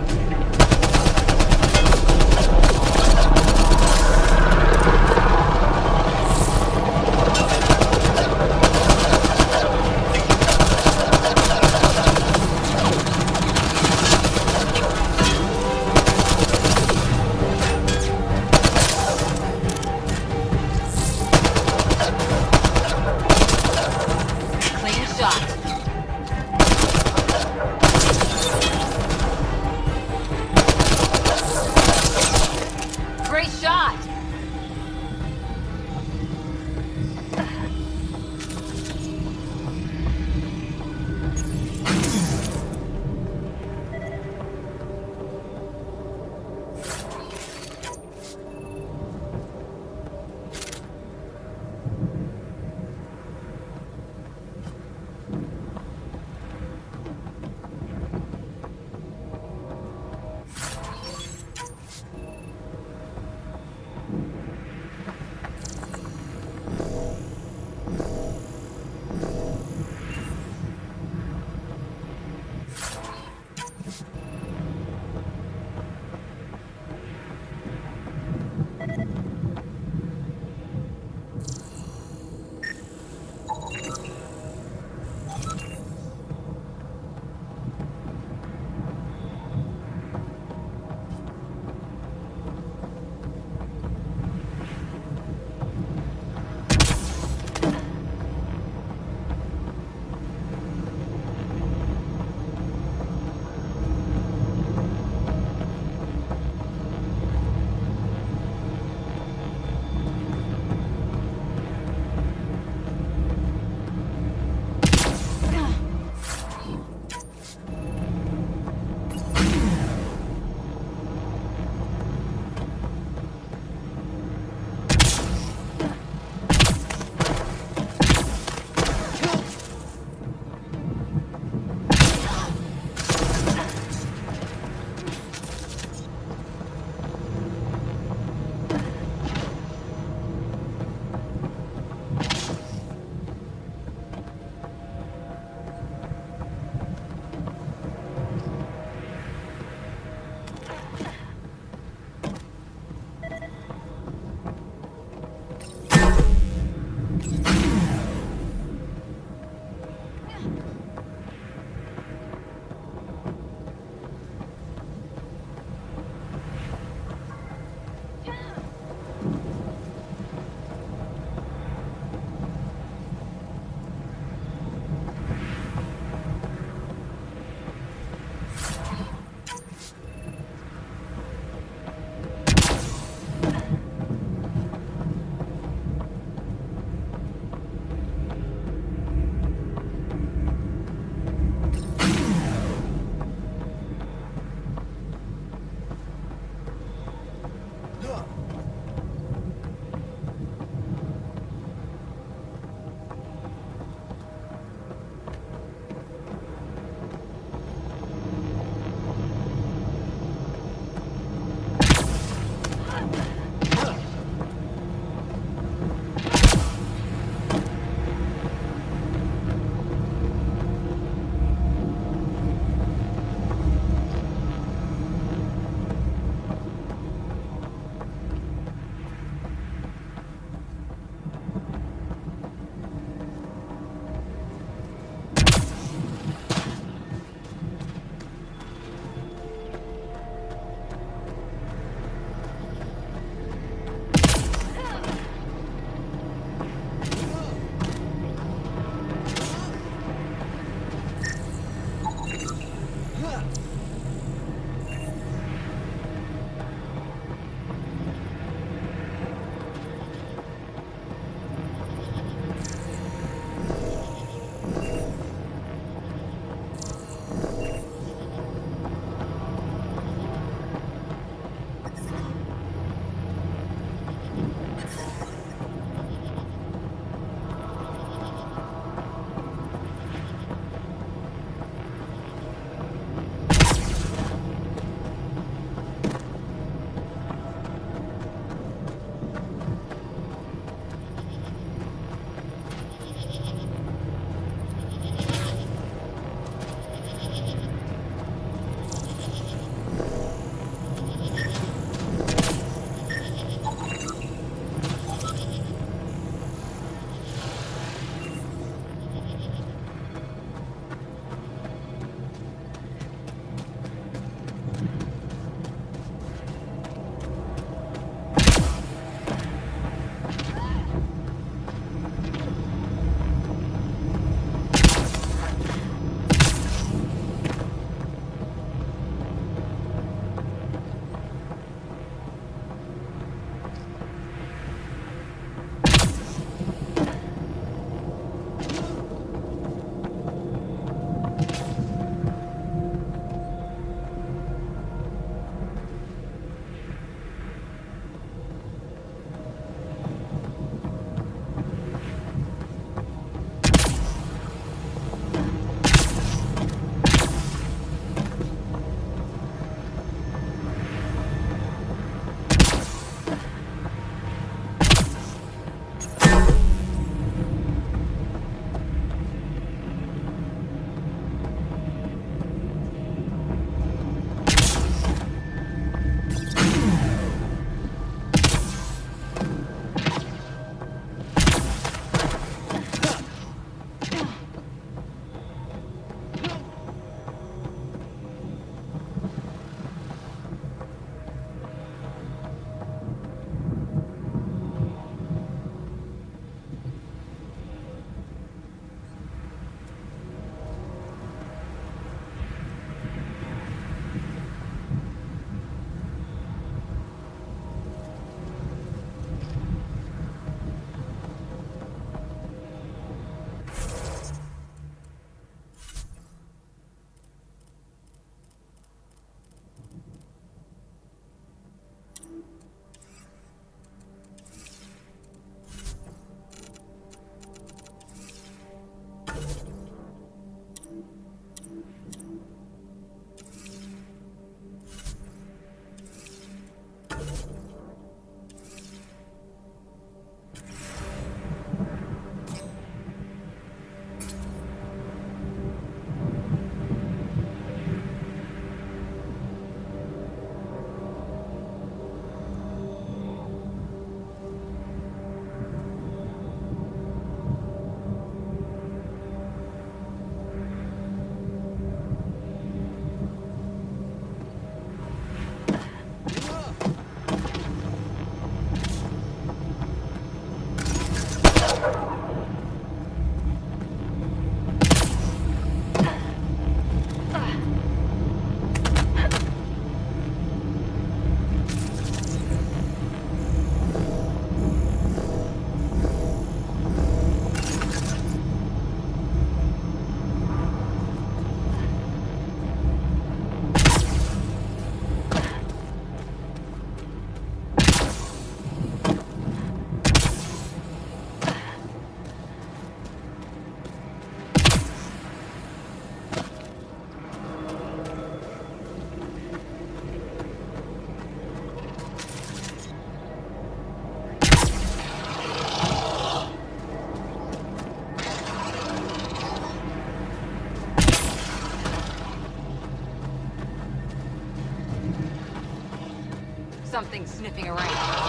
something sniffing around.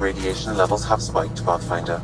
Radiation levels have spiked, Pathfinder.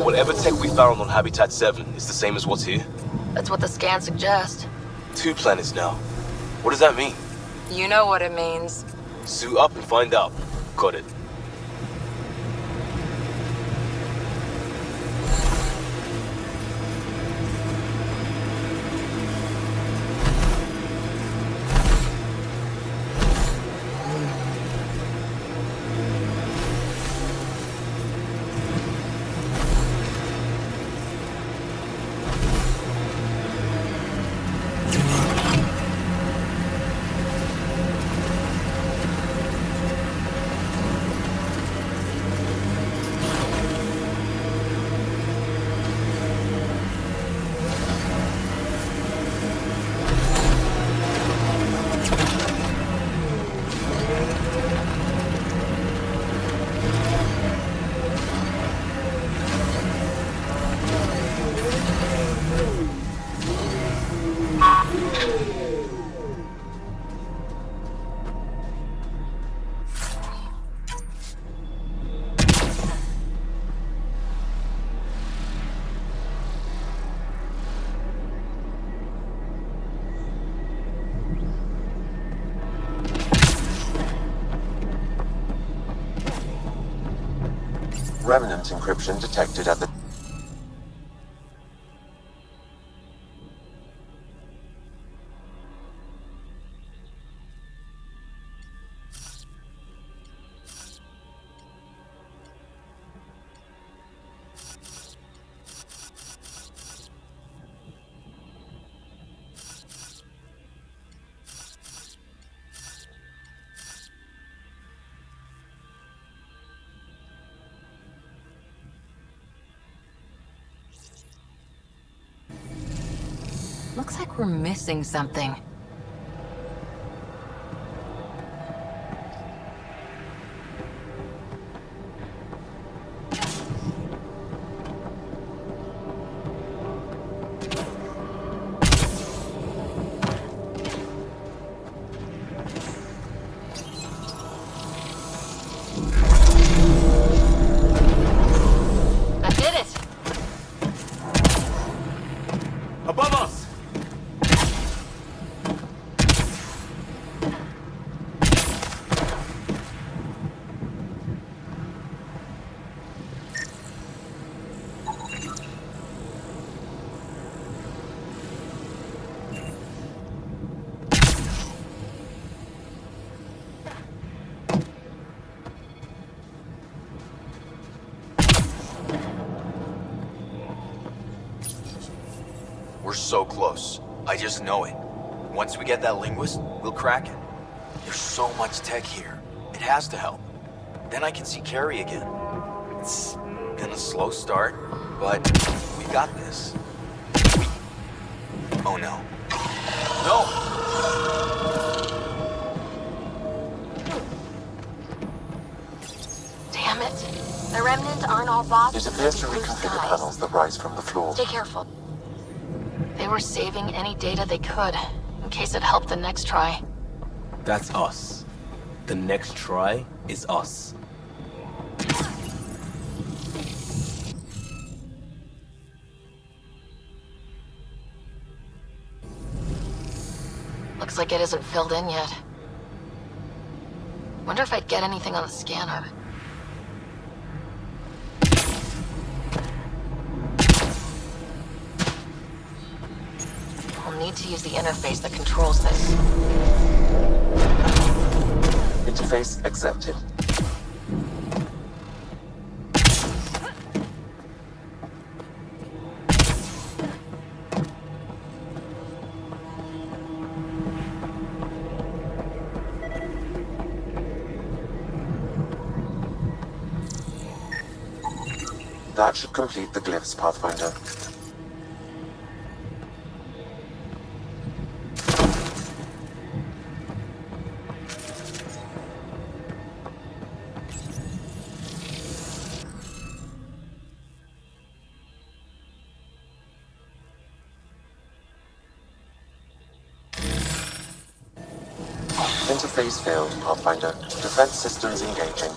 Whatever tech we found on Habitat 7 is the same as what's here? That's what the scans suggest. 2 planets now. What does that mean? You know what it means. Suit up and find out. Got it. Remnant encryption detected at the... Looks like we're missing something. I did it! Above us! We're so close. I just know it. Once we get that linguist, we'll crack it. There's so much tech here. It has to help. Then I can see Carrie again. It's been a slow start, but we got this. Oh no. No! Damn it. The remnant aren't all bots. It appears to reconfigure panels that rise from the floor. Stay careful. They were saving any data they could, in case it helped the next try. That's us. The next try is us. Looks like it isn't filled in yet. Wonder if I'd get anything on the scanner. I'll need to use the interface that controls this. Interface accepted. That should complete the glyphs, Pathfinder. Interface failed, Pathfinder. Defense systems engaging.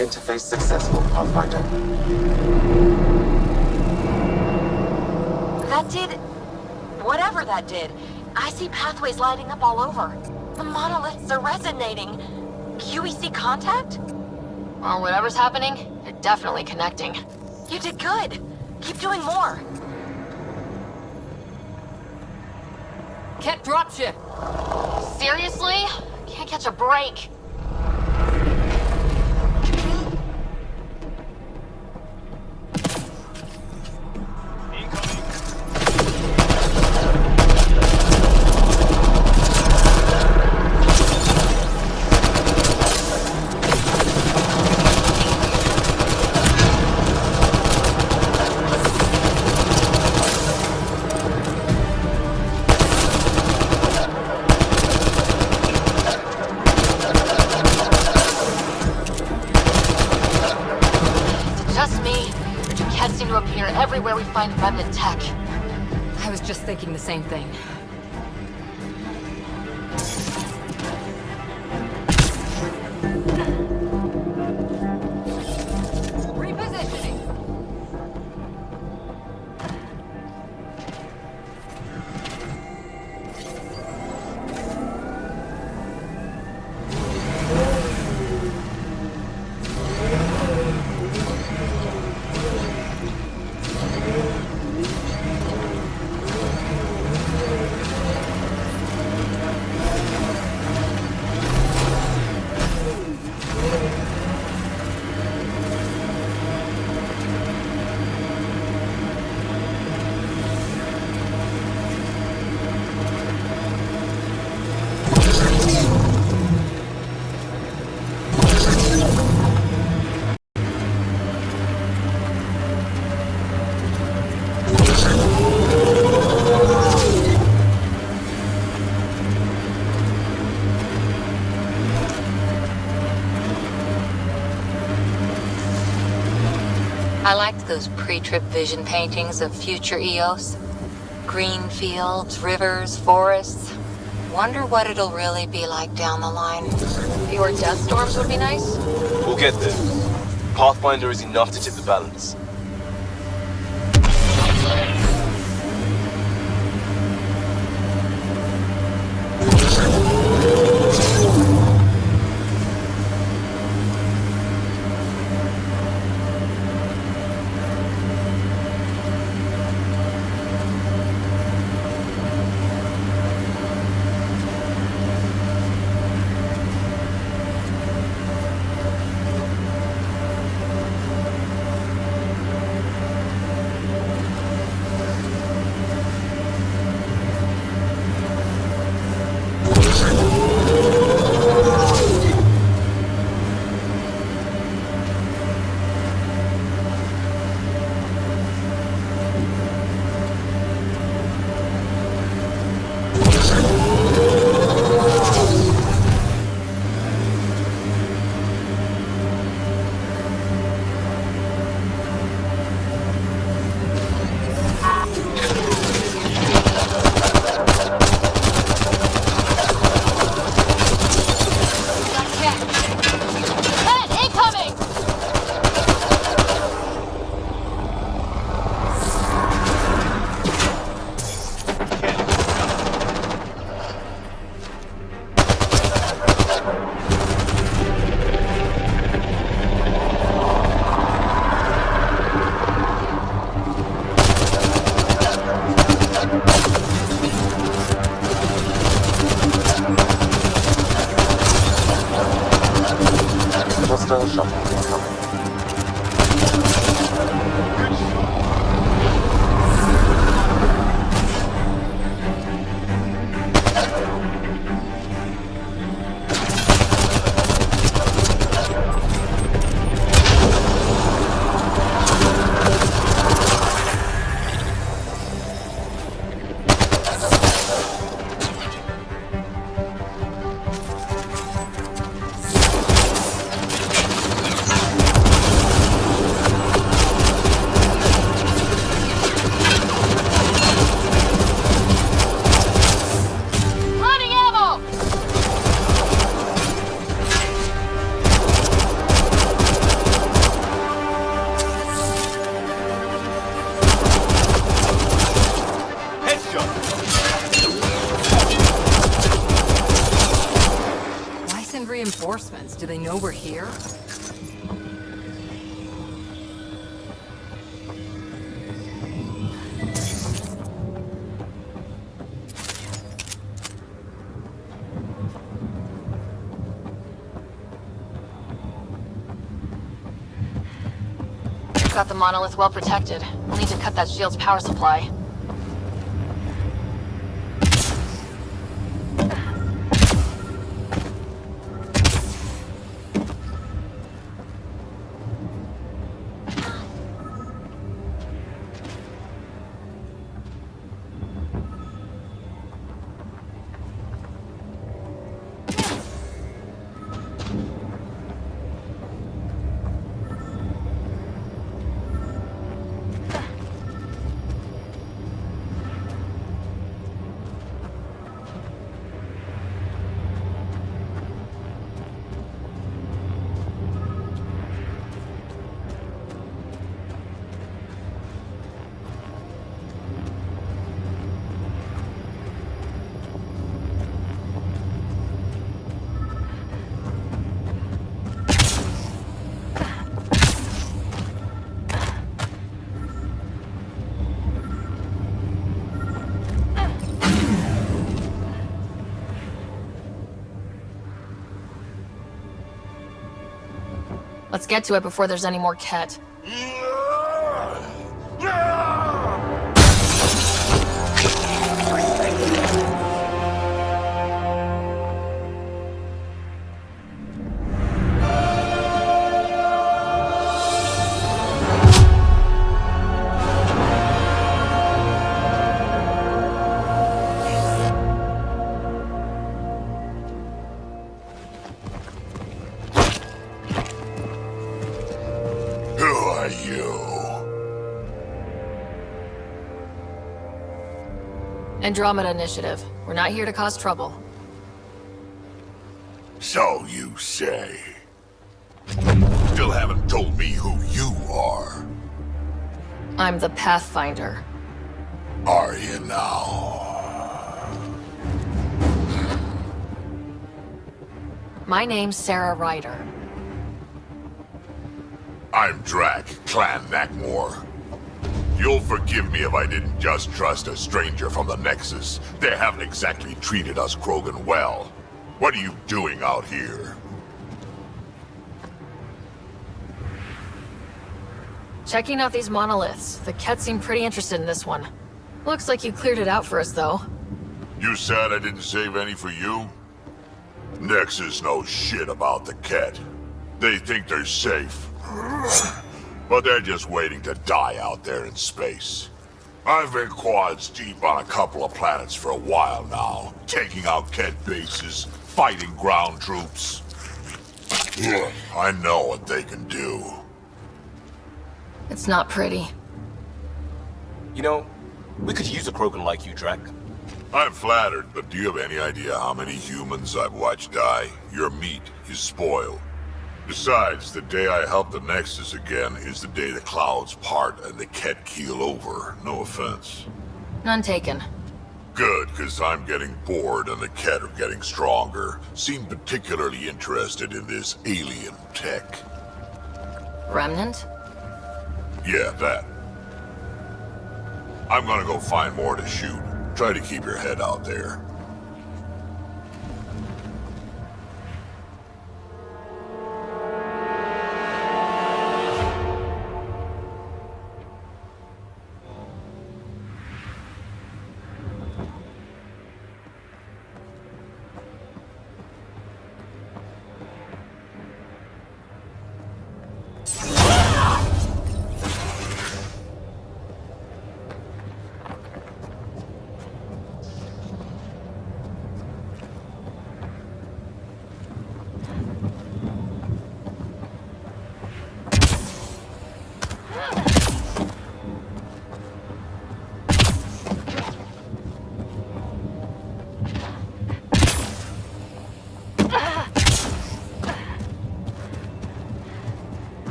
Interface successful, Pathfinder. That did... whatever that did. I see pathways lighting up all over. The monoliths are resonating. QEC contact? Well, whatever's happening, they're definitely connecting. You did good. Keep doing more. Can't dropship. Seriously? Can't catch a break. Everywhere we find remnant tech. I was just thinking the same thing. Repositioning. I liked those pre-trip vision paintings of future EOS. Green fields, rivers, forests. Wonder what it'll really be like down the line. Fewer death storms would be nice. We'll get there. Pathfinder is enough to tip the balance. Hostile shuttle incoming. reinforcements? Do they know we're here? Got the monolith well protected. We'll need to cut that shield's power supply. Let's get to it before there's any more Ket. Andromeda Initiative. We're not here to cause trouble. So you say. Still haven't told me who you are. I'm the Pathfinder. Are you now? My name's Sarah Ryder. I'm Drac, Clan Nakmor. You'll forgive me if I didn't just trust a stranger from the Nexus. They haven't exactly treated us Krogan well. What are you doing out here? Checking out these monoliths. The Ket seem pretty interested in this one. Looks like you cleared it out for us, though. You sad I didn't save any for you? Nexus knows shit about the Ket. They think they're safe. But they're just waiting to die out there in space. I've been quads deep on a couple of planets for a while now, taking out Ket bases, fighting ground troops. I know what they can do. It's not pretty. You know, we could use a Krogan like you, Drac. I'm flattered, but do you have any idea how many humans I've watched die? Your meat is spoiled. Besides, the day I help the Nexus again is the day the clouds part and the Ket keel over. No offense. None taken. Good, because I'm getting bored and the Ket are getting stronger. Seem particularly interested in this alien tech. Remnant? Yeah, that. I'm gonna go find more to shoot. Try to keep your head out there.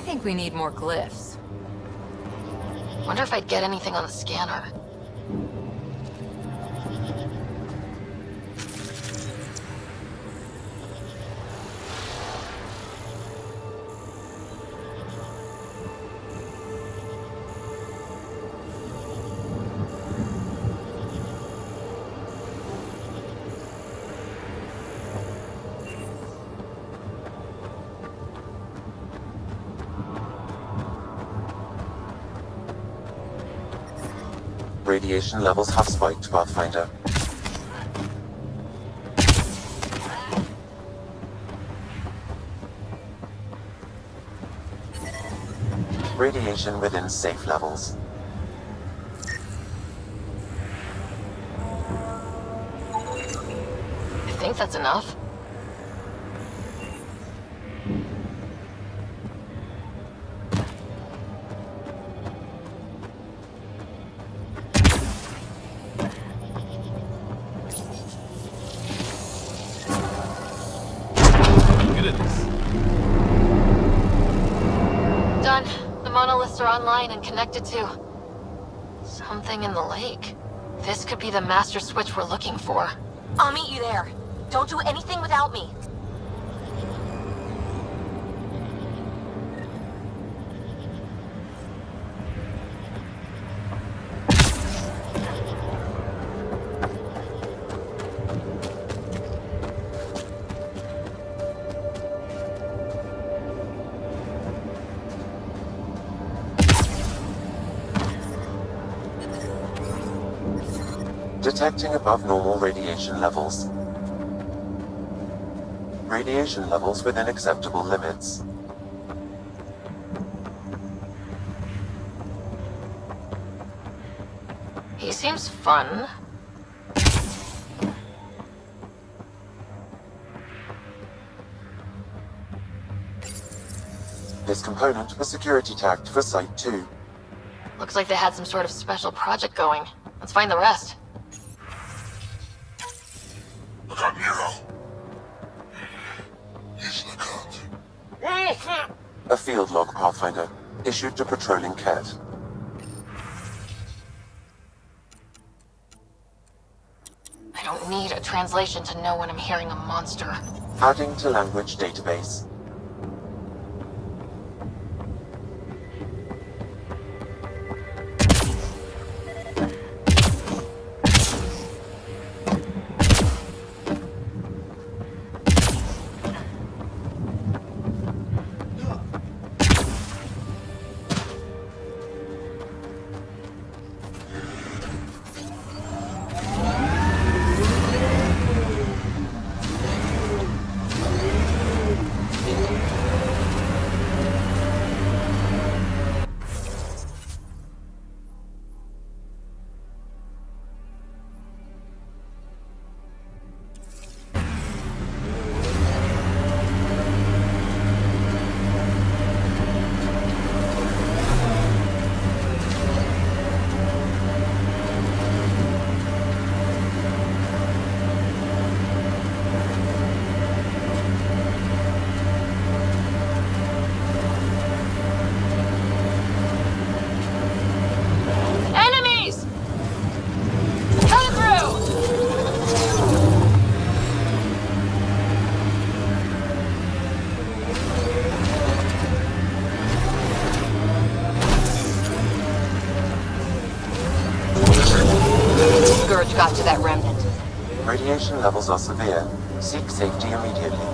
think we need more glyphs. Wonder if I'd get anything on the scanner. Radiation levels have spiked, Pathfinder. Radiation within safe levels. I think that's enough. Done. The monoliths are online and connected to something in the lake. This could be the master switch we're looking for. I'll meet you there. Don't do anything without me. Detecting above normal radiation levels. Radiation levels within acceptable limits. He seems fun. This component was security tagged for Site 2. Looks like they had some sort of special project going. Let's find the rest. Look out, Nero. He's the cut. A field log, Pathfinder, issued to patrolling Cat. I don't need a translation to know when I'm hearing a monster. Adding to language database. Got to that remnant. Radiation levels are severe. Seek safety immediately.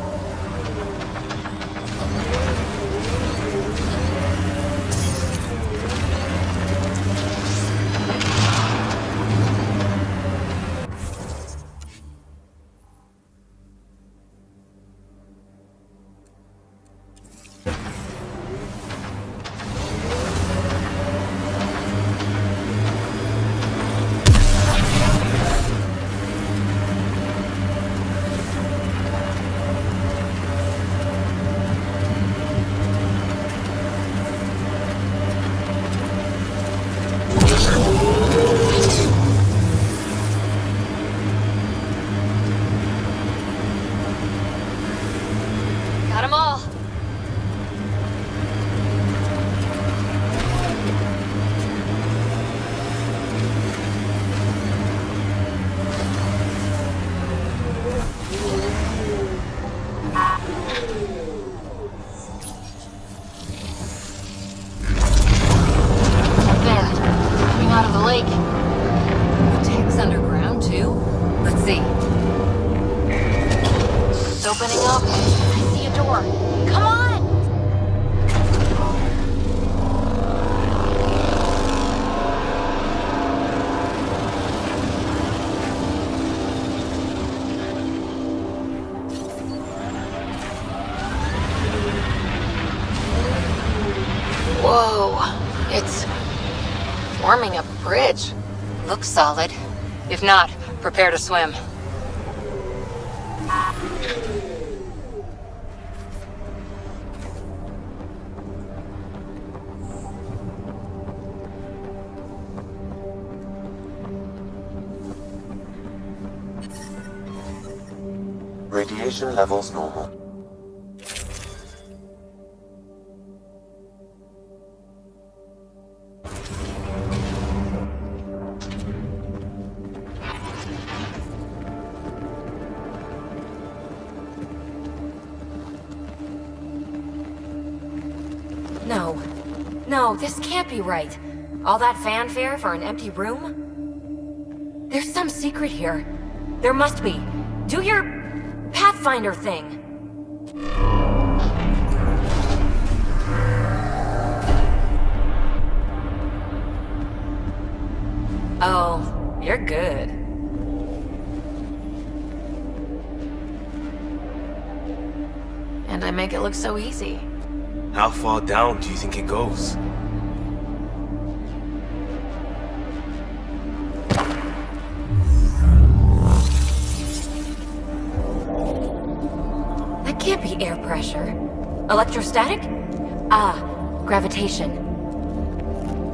It's opening up. I see a door. Come on! Whoa. It's forming a bridge. Looks solid. If not, prepare to swim. Radiation levels normal. No, this can't be right. All that fanfare for an empty room? There's some secret here. There must be. Do your Pathfinder thing. Oh, you're good. And I make it look so easy. How far down do you think it goes? That can't be air pressure. Electrostatic? Gravitation.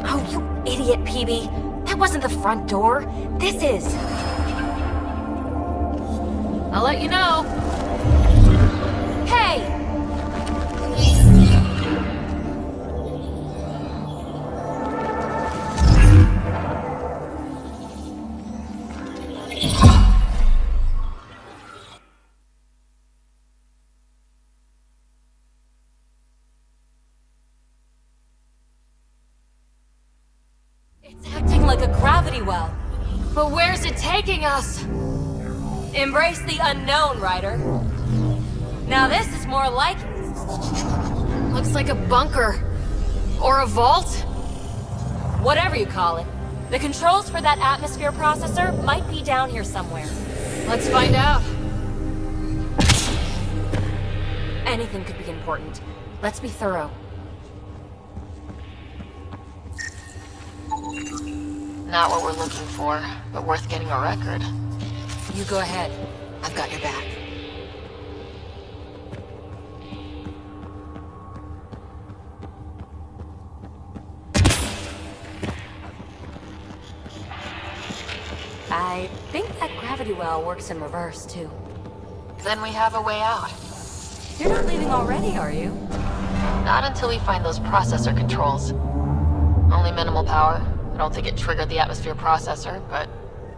Oh, you idiot, PB. That wasn't the front door. This is. I'll let you know. Hey! Well, but where's it taking us? Embrace the unknown, Ryder. Now this is more like it. Looks like a bunker. Or a vault? Whatever you call it. The controls for that atmosphere processor might be down here somewhere. Let's find out. Anything could be important. Let's be thorough. Not what we're looking for, but worth getting a record. You go ahead. I've got your back. I think that gravity well works in reverse, too. Then we have a way out. You're not leaving already, are you? Not until we find those processor controls. Only minimal power. I don't think it triggered the atmosphere processor, but...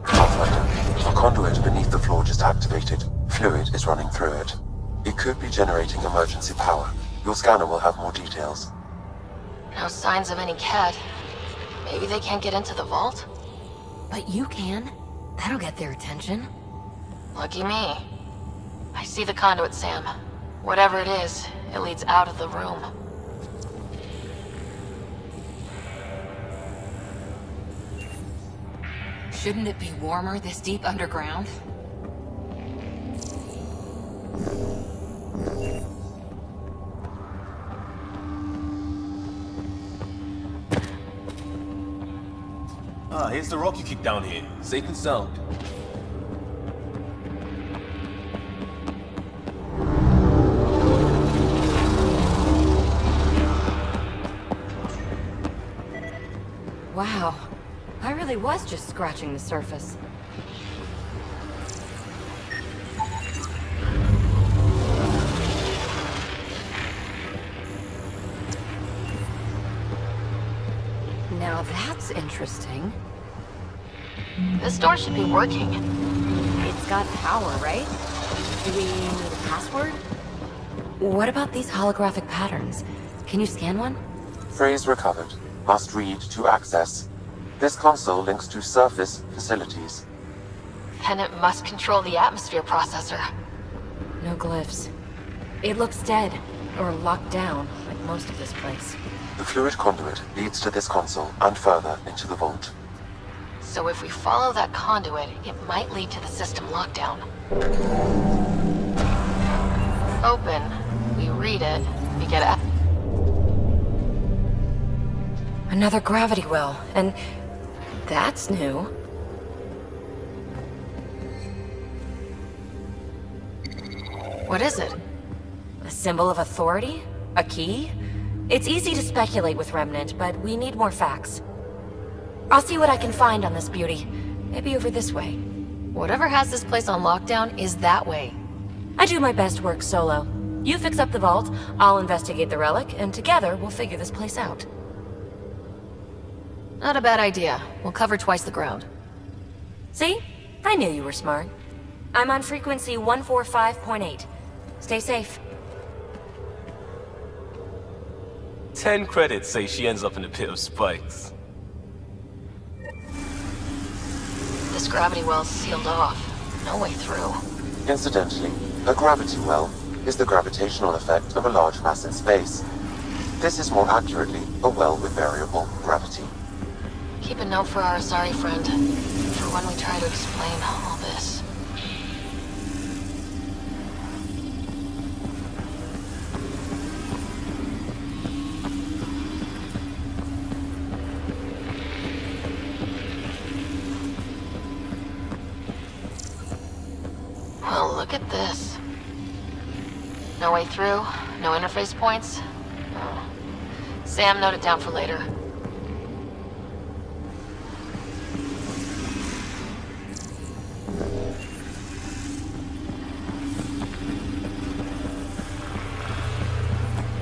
Pathfinder, a conduit beneath the floor just activated. Fluid is running through it. It could be generating emergency power. Your scanner will have more details. No signs of any cat. Maybe they can't get into the vault? But you can. That'll get their attention. Lucky me. I see the conduit, Sam. Whatever it is, it leads out of the room. Shouldn't it be warmer this deep underground? Ah, here's the rock you kicked down here. Safe and sound. Wow. I really was just scratching the surface. Now that's interesting. This door should be working. It's got power, right? Do we need a password? What about these holographic patterns? Can you scan one? Phrase recovered. Must read to access. This console links to surface facilities. Then it must control the atmosphere processor. No glyphs. It looks dead, or locked down, like most of this place. The fluid conduit leads to this console and further into the vault. So if we follow that conduit, it might lead to the system lockdown. Open. We read it. We get a... Another gravity well, and that's new. What is it? A symbol of authority? A key? It's easy to speculate with Remnant, but we need more facts. I'll see what I can find on this beauty. Maybe over this way. Whatever has this place on lockdown is that way. I do my best work solo. You fix up the vault, I'll investigate the relic, and together we'll figure this place out. Not a bad idea. We'll cover twice the ground. See? I knew you were smart. I'm on frequency 145.8. Stay safe. 10 credits say she ends up in a pit of spikes. This gravity well's sealed off. No way through. Incidentally, a gravity well is the gravitational effect of a large mass in space. This is more accurately a well with variable gravity. Keep a note for our sorry friend, for when we try to explain all this. Well, look at this. No way through, no interface points. Oh. Sam, note it down for later.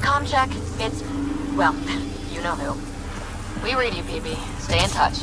Com check. It's... well, you know who. We read you, PB. Stay in touch.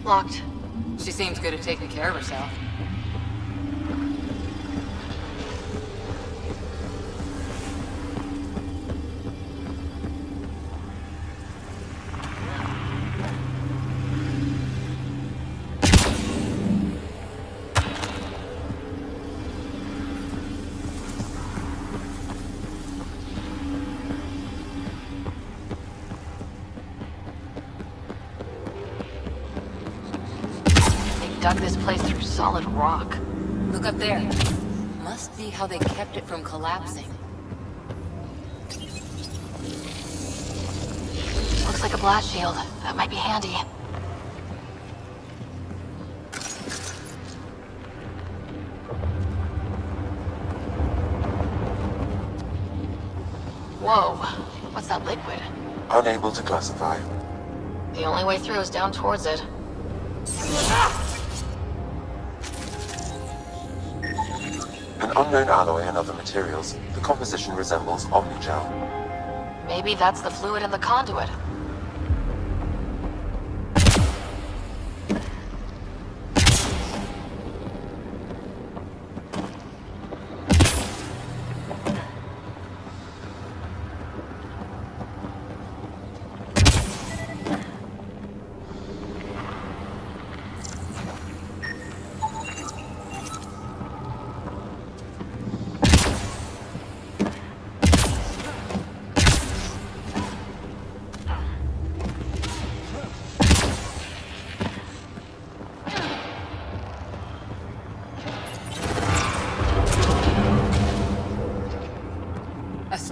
Locked. She seems good at taking care of herself. Dug this place through solid rock. Look up there. Must be how they kept it from collapsing. Looks like a blast shield. That might be handy. Whoa. What's that liquid? Unable to classify. The only way through is down towards it. An unknown alloy and other materials, the composition resembles omnigel. Maybe that's the fluid in the conduit.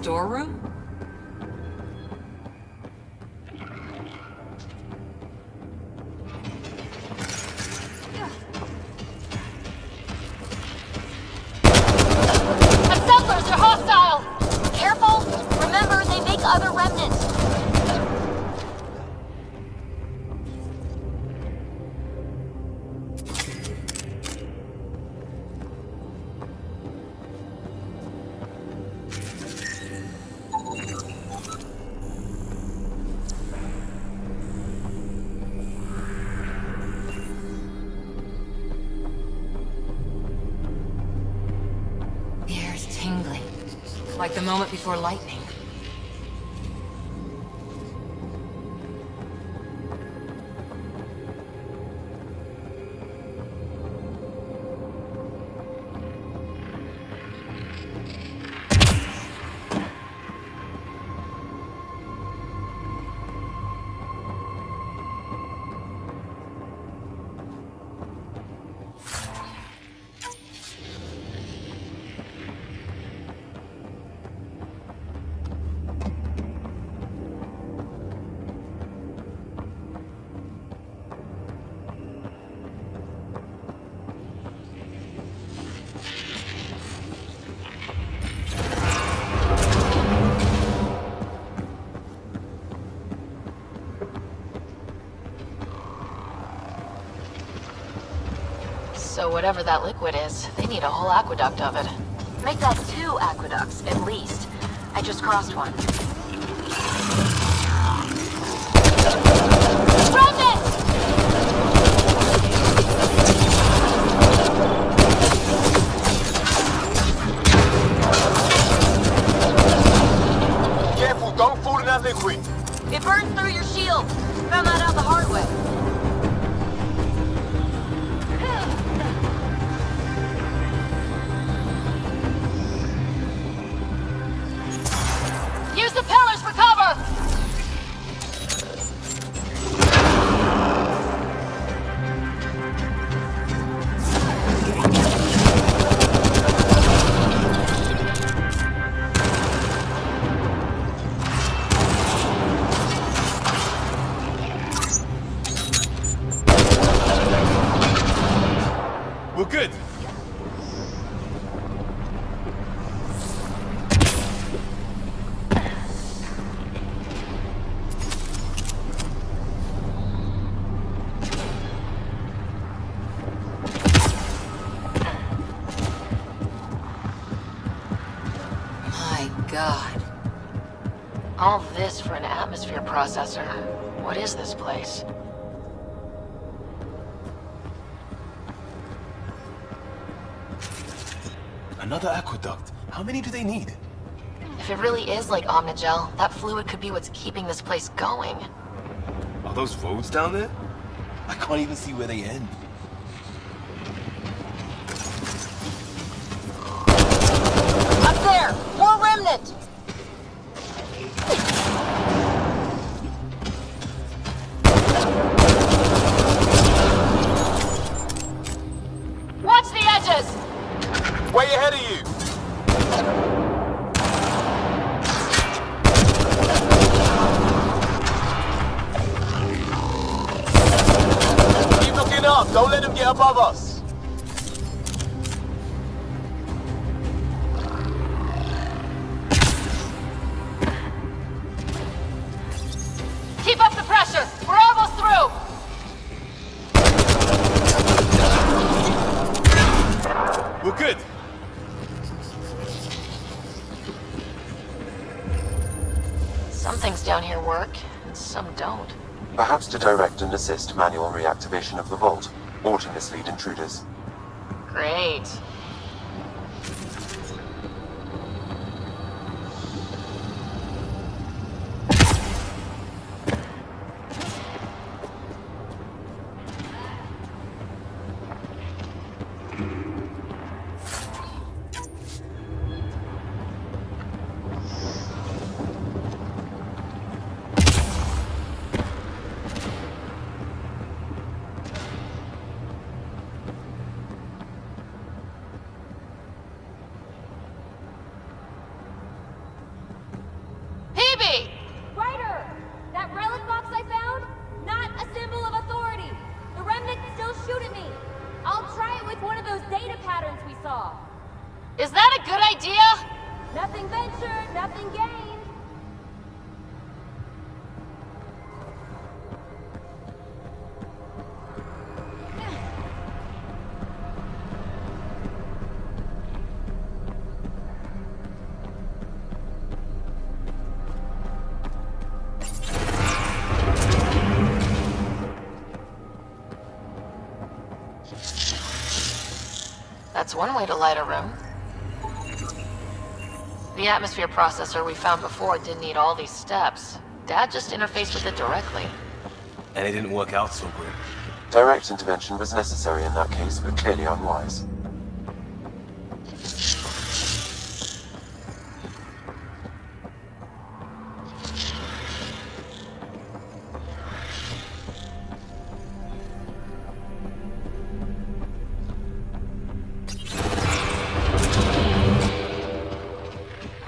storeroom? Assemblers are hostile! Careful! Remember, they make other remnants. The air's tingling, like the moment before lightning. So whatever that liquid is, they need a whole aqueduct of it. Make that 2 aqueducts, at least. I just crossed one. Careful, don't fall in that liquid. It burns through your shield. Found that out the hard way. Use the pillars for cover! We're good. My God. All this for an atmosphere processor. What is this place? Another aqueduct. How many do they need? If it really is like Omnigel, that fluid could be what's keeping this place going. Are those roads down there? I can't even see where they end. Up there! More remnant! Watch the edges! Way ahead of you. Keep looking up. Don't let them get above us. Keep up the pressure! We're almost through! We're good. Some things down here work, and some don't. Perhaps to direct and assist manual reactivation of the vault, or to mislead intruders. Great. Is that a good idea? Nothing ventured, nothing gained. That's one way to light a room. The atmosphere processor we found before didn't need all these steps. Dad just interfaced with it directly. And it didn't work out so great. Direct intervention was necessary in that case, but clearly unwise.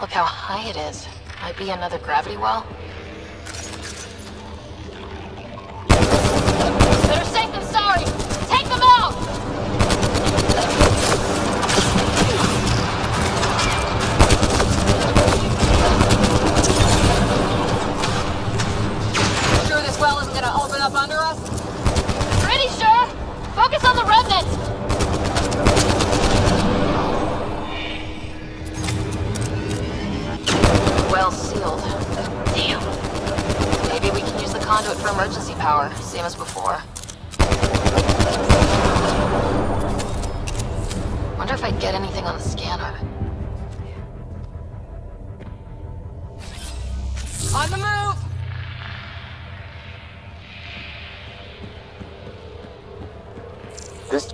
Look how high it is. Might be another gravity well. Better safe than sorry! Take them out! Sure this well isn't gonna open up under us? Pretty sure! Focus on the remnants! Well sealed. Damn. Maybe we can use the conduit for emergency power, same as before. Wonder if I'd get anything on the scanner. On the move! This...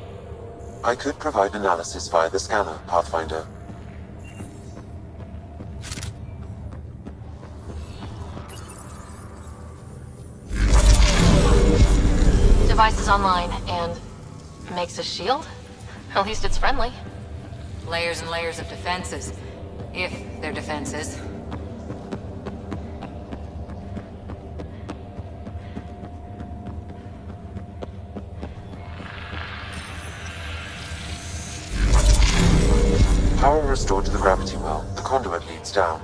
I could provide analysis via the scanner, Pathfinder. Device is online, and makes a shield? At least it's friendly. Layers and layers of defenses. If they're defenses. Power restored to the gravity well. The conduit leads down.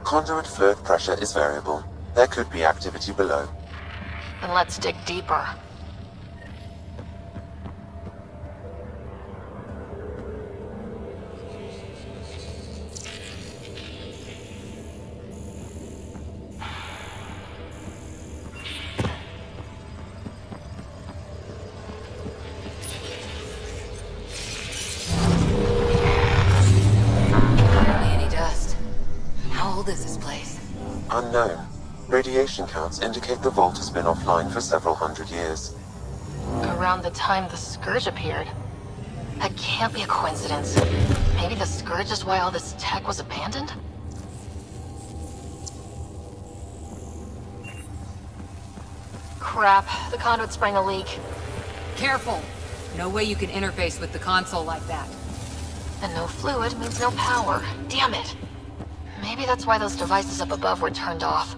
Conduit fluid pressure is variable. There could be activity below. Then let's dig deeper. Unknown. Radiation counts indicate the vault has been offline for several hundred years. Around the time the Scourge appeared. That can't be a coincidence. Maybe the Scourge is why all this tech was abandoned? Crap, the conduit sprang a leak. Careful! No way you can interface with the console like that. And no fluid means no power. Damn it! Maybe that's why those devices up above were turned off.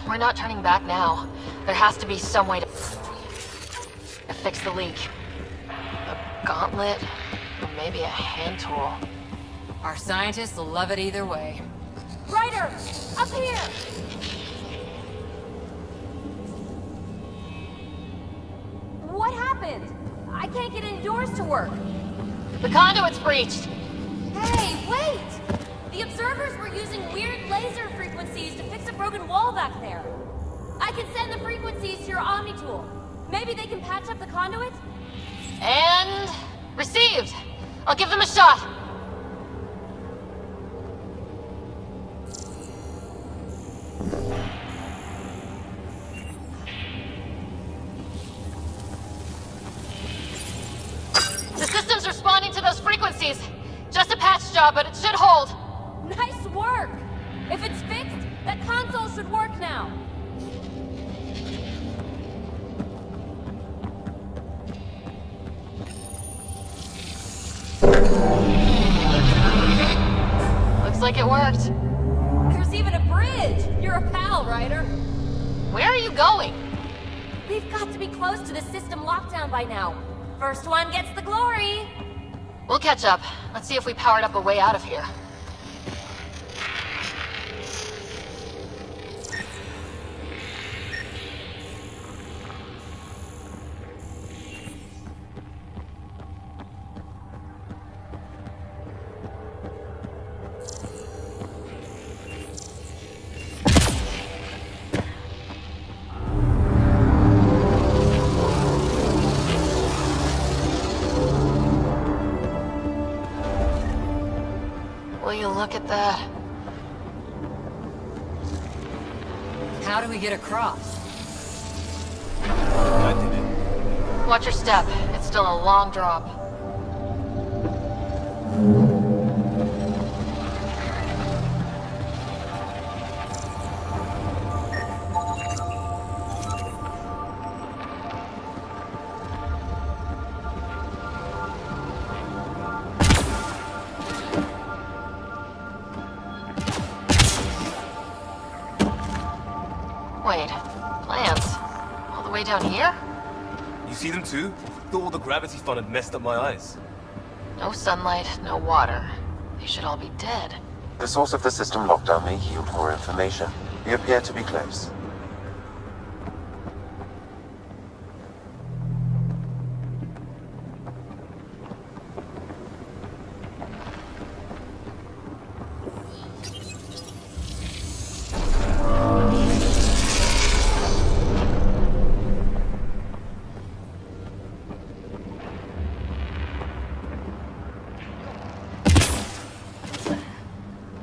We're not turning back now. There has to be some way to fix the leak. A gauntlet, or maybe a hand tool. Our scientists will love it either way. Ryder! Up here! What happened? I can't get any doors to work. The conduit's breached! Hey, wait! The observers were using weird laser frequencies to fix a broken wall back there. I can send the frequencies to your Omni tool. Maybe they can patch up the conduit? And... received! I'll give them a shot! The system's responding to those frequencies. Just a patch job, but it should hold. Nice work! If it's fixed, that console should work now. Looks like it worked. There's even a bridge! You're a pal, Ryder. Where are you going? We've got to be close to the system lockdown by now. First one gets the glory. We'll catch up. Let's see if we powered up a way out of here. Look at that. How do we get across? I did it. Watch your step. It's still a long drop. Wait, plants? All the way down here? You see them too? Thought all the gravity fun had messed up my eyes. No sunlight, no water. They should all be dead. The source of the system lockdown may yield more information. We appear to be close.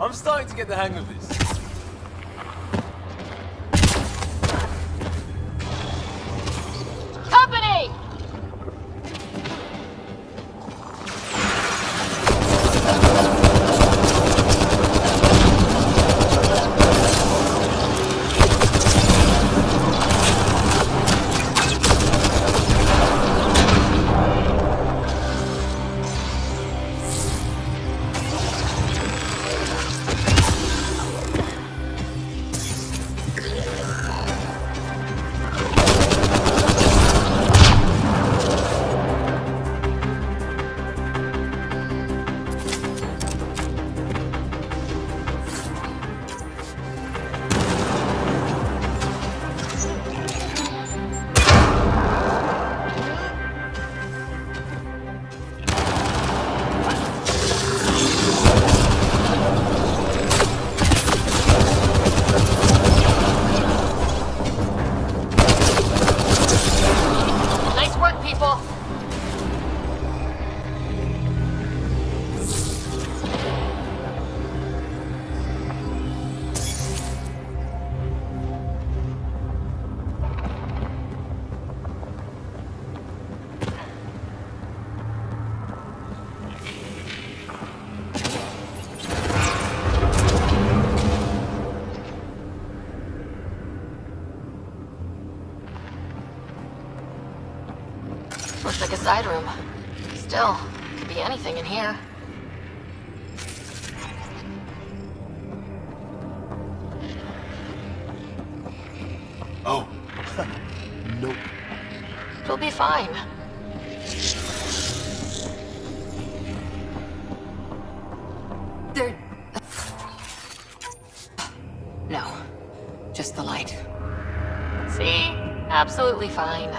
I'm starting to get the hang of this. Company! Looks like a side room. Still, could be anything in here. Oh. Nope. It'll be fine. There... No. Just the light. See? Absolutely fine.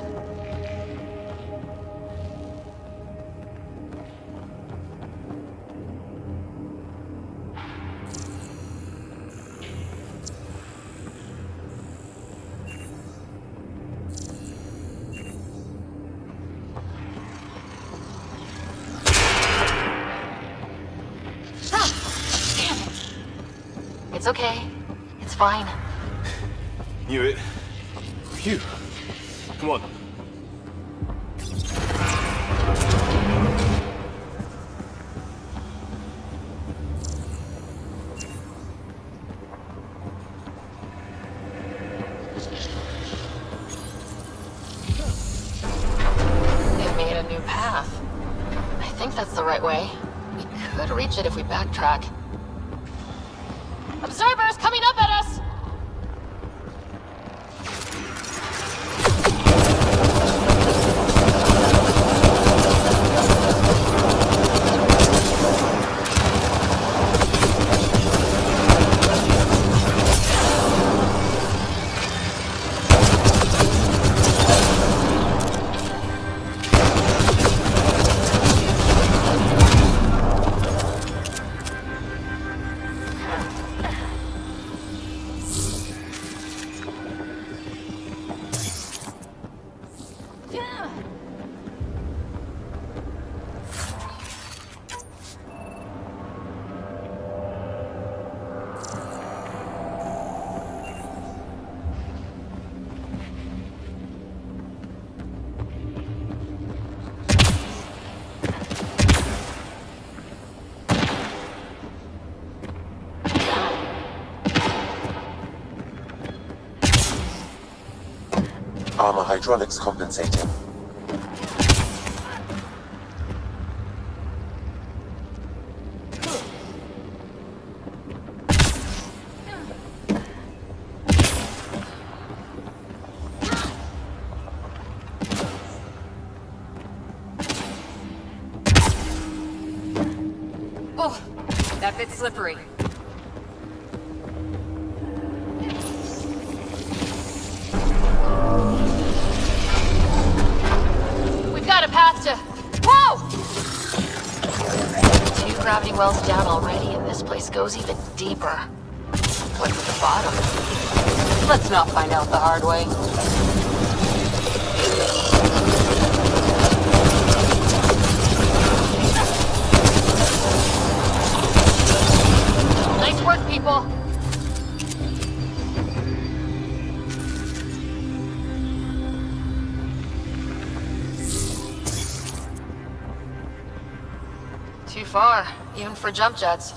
It's okay. It's fine. Knew it. Phew. Come on. They've made a new path. I think that's the right way. We could reach it if we backtrack. Observers coming up at us! Armor hydraulics compensating. Oh, that bit's slippery. We've got a path to... Whoa! 2 gravity wells down already, and this place goes even deeper. What's at the bottom? Let's not find out the hard way. Nice work, people. Too far, even for jump jets.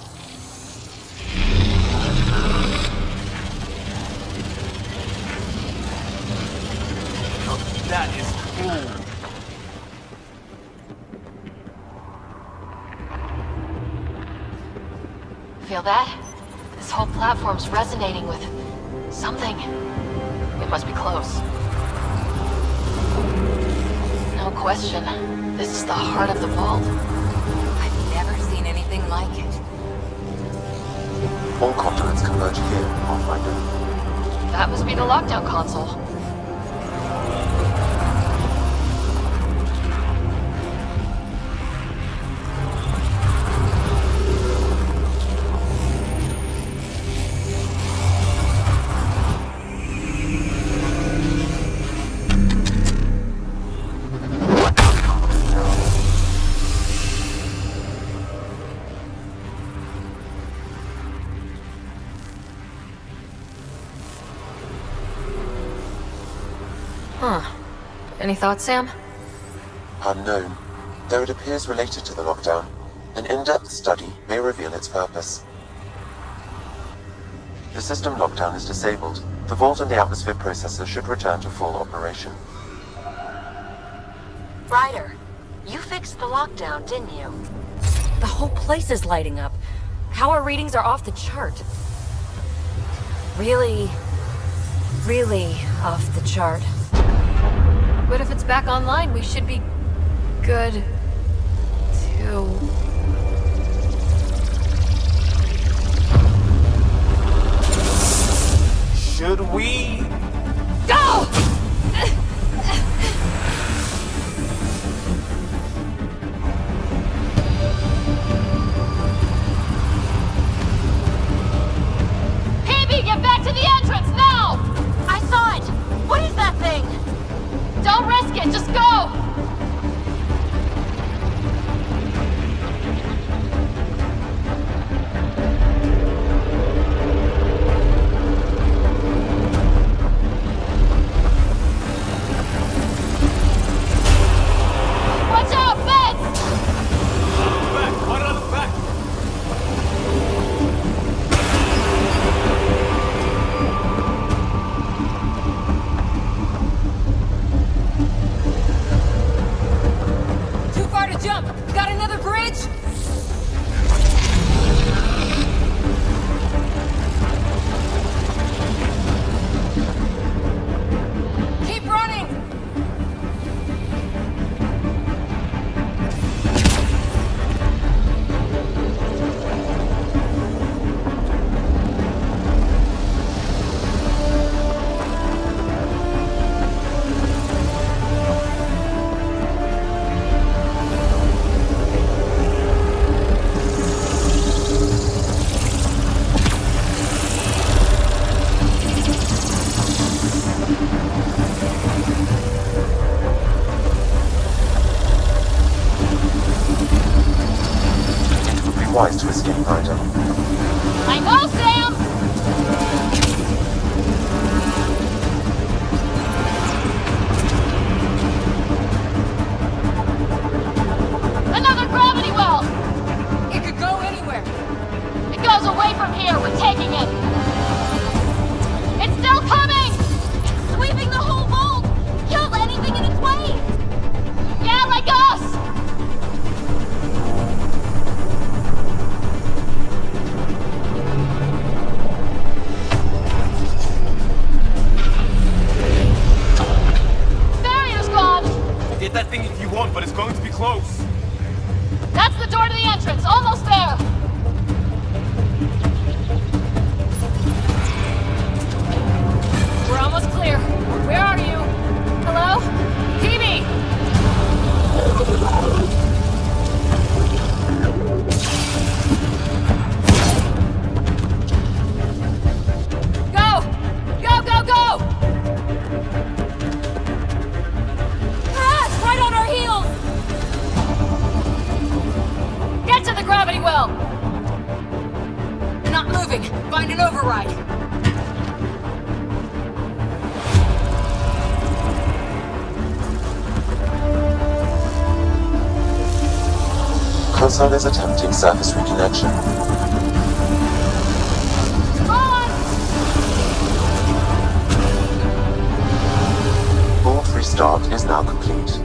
That is cool. Feel that? This whole platform's resonating with something. It must be close. No question. This is the heart of the vault. I've never seen anything like it. All continents converge here, Pathfinder. That must be the lockdown console. Huh. Any thoughts, Sam? Unknown, though it appears related to the lockdown. An in-depth study may reveal its purpose. The system lockdown is disabled. The vault and the atmosphere processor should return to full operation. Ryder, you fixed the lockdown, didn't you? The whole place is lighting up. Power readings are off the chart. Really off the chart. But if it's back online, we should be good too. Should we? Go! Phoebe, get back to the entrance now! I saw it! What is that thing? Don't risk it, just go! Watch out, fence! Back! Right on the back! Too far to jump. Got another bridge? Keep running! It would be wise to escape, Ryder. I know, Sam! Another gravity well! It could go anywhere. It goes away from here, we're taking it! It's still coming! Sweeping the whole vault! not moving. Find an override. Console is attempting surface reconnection. Board restart is now complete.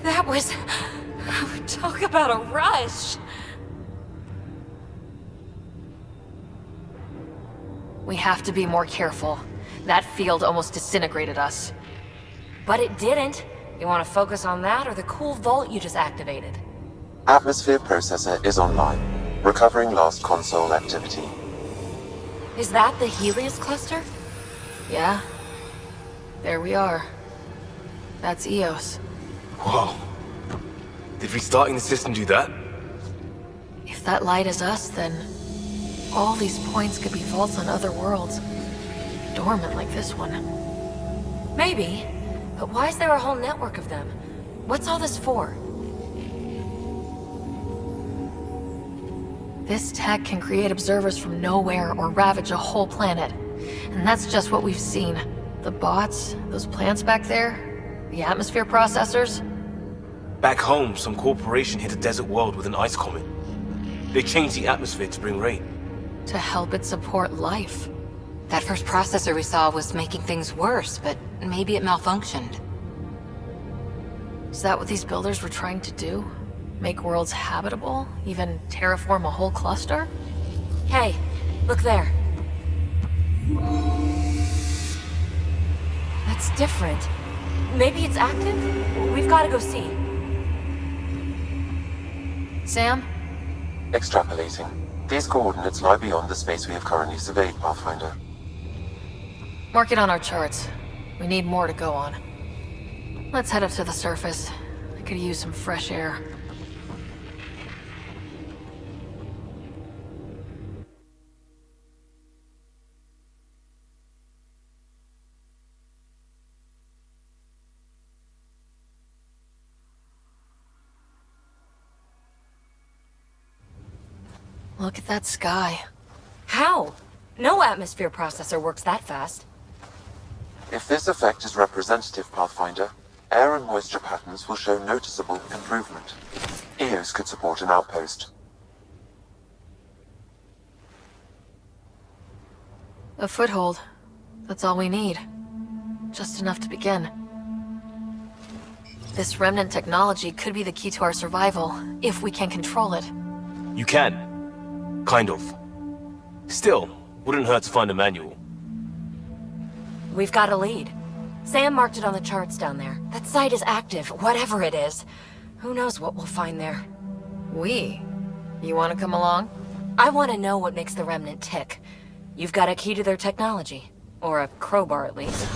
That was... Talk about a rush. We have to be more careful. That field almost disintegrated us. But it didn't. You want to focus on that or the cool vault you just activated? Atmosphere processor is online, recovering lost console activity. Is that the Helios cluster? Yeah. There we are. That's Eos. Whoa. Did restarting the system do that? If that light is us, then all these points could be vaults on other worlds. Dormant like this one. Maybe. But why is there a whole network of them? What's all this for? This tech can create observers from nowhere or ravage a whole planet. And that's just what we've seen. The bots, those plants back there, the atmosphere processors. Back home, some corporation hit a desert world with an ice comet. They changed the atmosphere to bring rain. To help it support life. That first processor we saw was making things worse, but maybe it malfunctioned. Is that what these builders were trying to do? Make worlds habitable? Even terraform a whole cluster? Hey, look there. That's different. Maybe it's active? We've got to go see. Sam? Extrapolating. These coordinates lie beyond the space we have currently surveyed, Pathfinder. Mark it on our charts. We need more to go on. Let's head up to the surface. I could use some fresh air. Look at that sky. How? No atmosphere processor works that fast. If this effect is representative, Pathfinder, air and moisture patterns will show noticeable improvement. Eos could support an outpost. A foothold. That's all we need. Just enough to begin. This remnant technology could be the key to our survival, if we can control it. You can. Kind of. Still, wouldn't hurt to find a manual. We've got a lead. Sam marked it on the charts down there. That site is active, whatever it is. Who knows what we'll find there. We? You want to come along? I want to know what makes the Remnant tick. You've got a key to their technology. Or a crowbar, at least.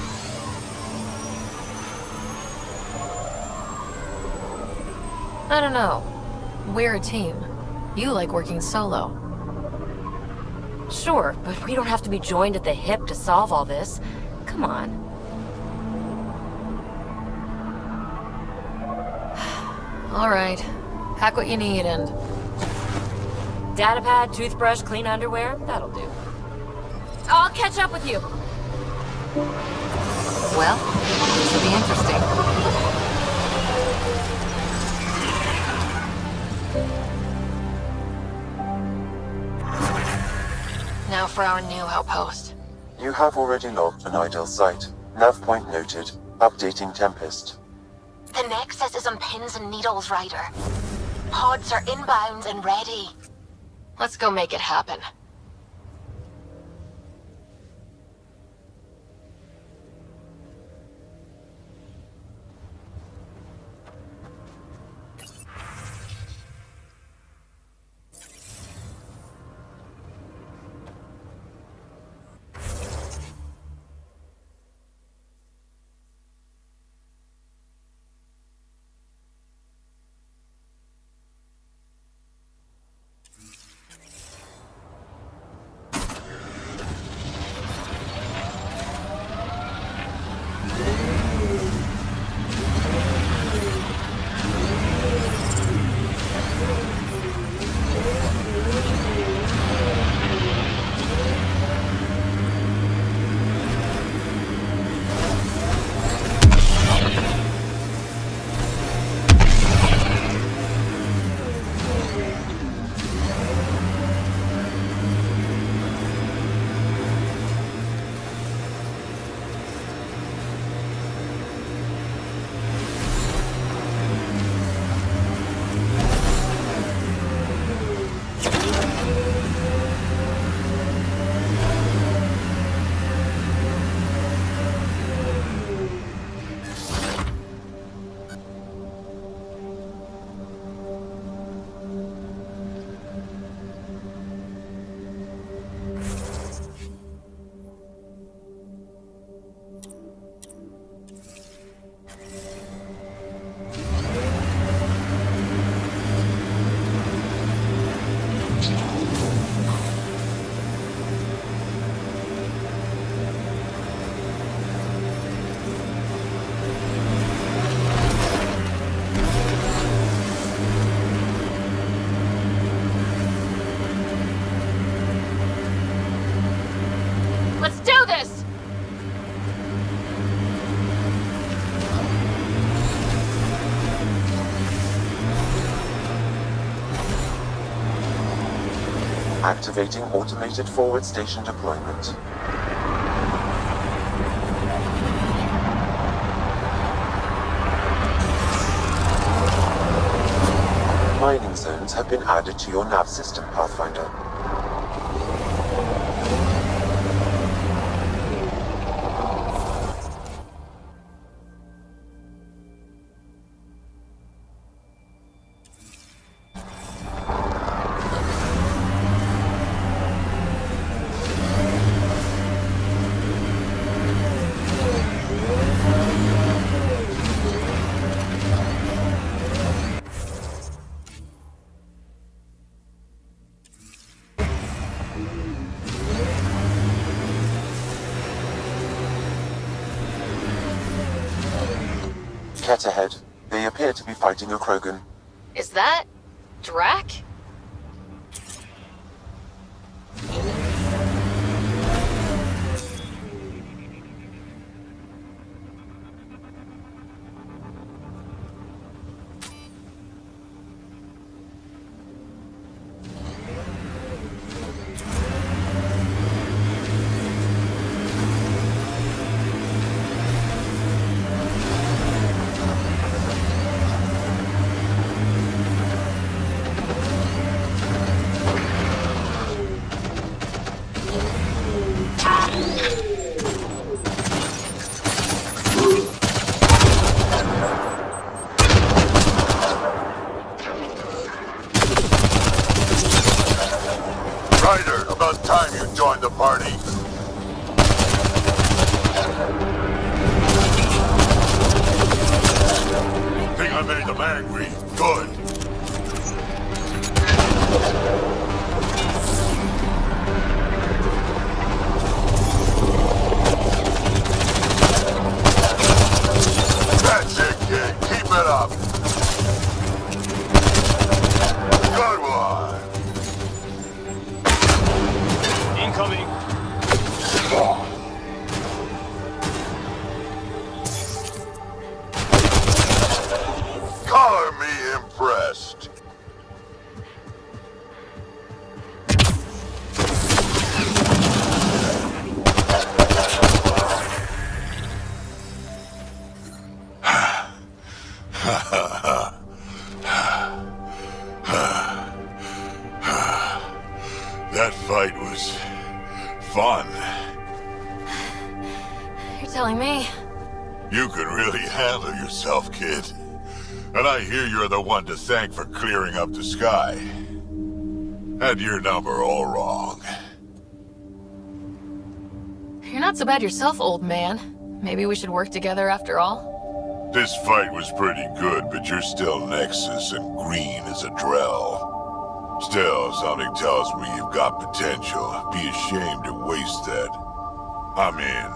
I don't know. We're a team. You like working solo. Sure, but we don't have to be joined at the hip to solve all this. Come on. All right. Pack what you need and... Datapad, toothbrush, clean underwear, that'll do. I'll catch up with you. Well, this will be interesting. Now for our new outpost. You have already logged an ideal site. Nav point noted. Updating Tempest. The Nexus is on pins and needles, Ryder. Pods are inbound and ready. Let's go make it happen. Activating automated forward station deployment. Mining zones have been added to your nav system, Pathfinder. Ket ahead. They appear to be fighting a Krogan. Is that Drac? Ryder, about time you joined the party. Think I made them angry. Good. That's it, kid. Keep it up. Good one. Incoming. Color me impressed. That fight was fun. You're telling me. You can really handle yourself, kid. And I hear you're the one to thank for clearing up the sky. Had your number all wrong. You're not so bad yourself, old man. Maybe we should work together after all? This fight was pretty good, but you're still Nexus and green as a Drell. Still, something tells me you've got potential. Be ashamed to waste that. I mean,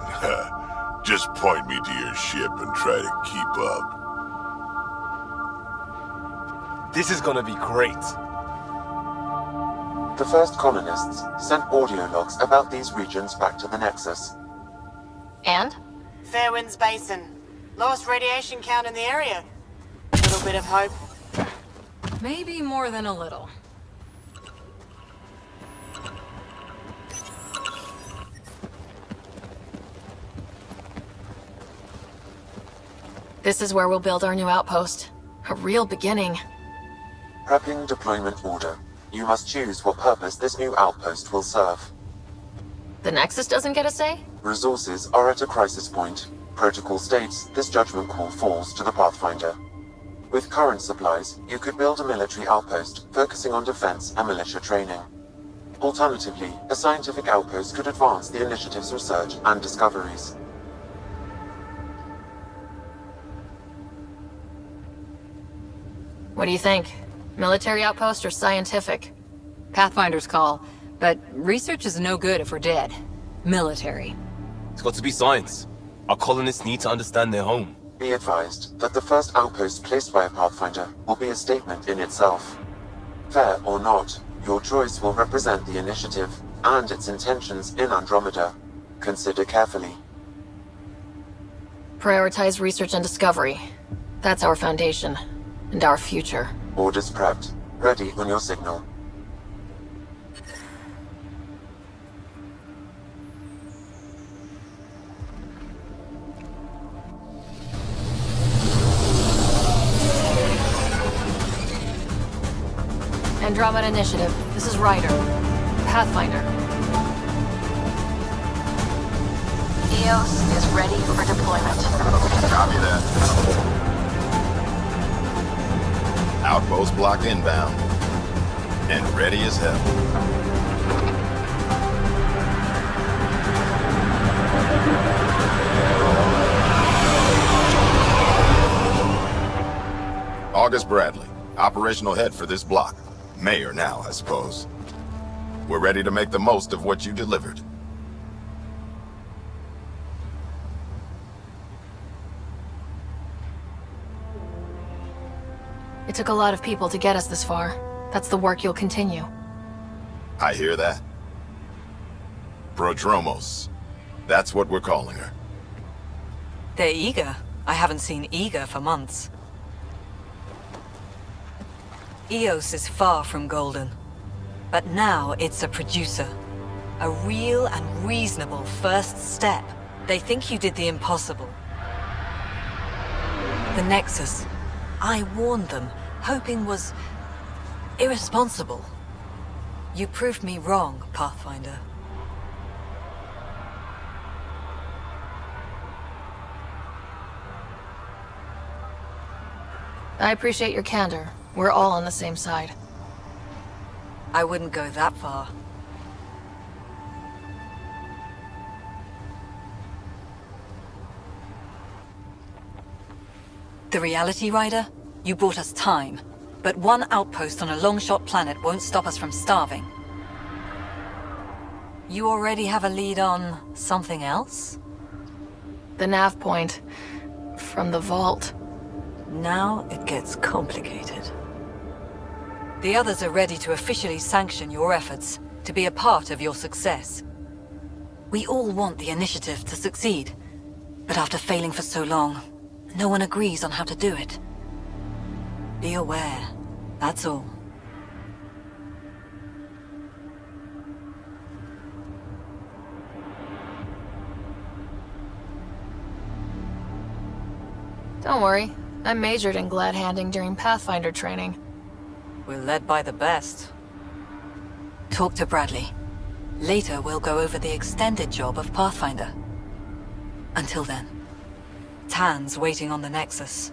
just point me to your ship and try to keep up. This is gonna be great. The first colonists sent audio logs about these regions back to the Nexus. And? Fairwinds Basin. Lowest radiation count in the area. A little bit of hope. Maybe more than a little. This is where we'll build our new outpost. A real beginning. Prepping deployment order. You must choose what purpose this new outpost will serve. The Nexus doesn't get a say? Resources are at a crisis point. Protocol states this judgment call falls to the Pathfinder. With current supplies, you could build a military outpost focusing on defense and militia training. Alternatively, a scientific outpost could advance the initiative's research and discoveries. What do you think? Military outpost or scientific? Pathfinder's call, but research is no good if we're dead. Military. It's got to be science. Our colonists need to understand their home. Be advised that the first outpost placed by a Pathfinder will be a statement in itself. Fair or not, your choice will represent the initiative and its intentions in Andromeda. Consider carefully. Prioritize research and discovery. That's our foundation. And our future. Orders prepped. Ready on your signal. Andromeda Initiative. This is Ryder. Pathfinder. EOS is ready for deployment. Copy that. Outpost blocked inbound. And ready as hell. August Bradley, operational head for this block. Mayor now, I suppose. We're ready to make the most of what you delivered. It took a lot of people to get us this far. That's the work you'll continue. I hear that. Prodromos. That's what we're calling her. They're eager. I haven't seen eager for months. EOS is far from golden. But now it's a producer. A real and reasonable first step. They think you did the impossible. The Nexus. I warned them, hoping was irresponsible. You proved me wrong, Pathfinder. I appreciate your candor. We're all on the same side. I wouldn't go that far. The reality, Ryder? You bought us time. But one outpost on a long-shot planet won't stop us from starving. You already have a lead on something else? The nav point. From the vault. Now it gets complicated. The others are ready to officially sanction your efforts, to be a part of your success. We all want the initiative to succeed, but after failing for so long, no one agrees on how to do it. Be aware, that's all. Don't worry, I majored in glad-handing during Pathfinder training. We're led by the best. Talk to Bradley. Later we'll go over the extended job of Pathfinder. Until then, Tan's waiting on the Nexus.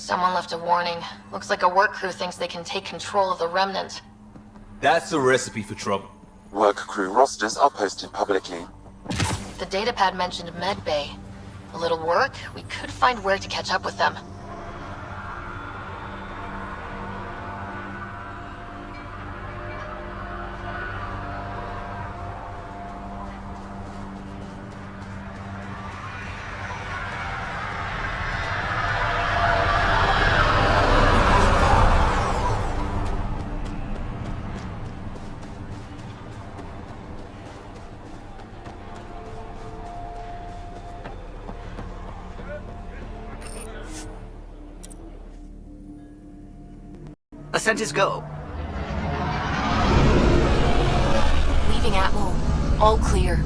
Someone left a warning. Looks like a work crew thinks they can take control of the remnant. That's a recipe for trouble. Work crew rosters are posted publicly. The datapad mentioned medbay. A little work, we could find where to catch up with them. Ascent is go. Leaving Atmo. All clear.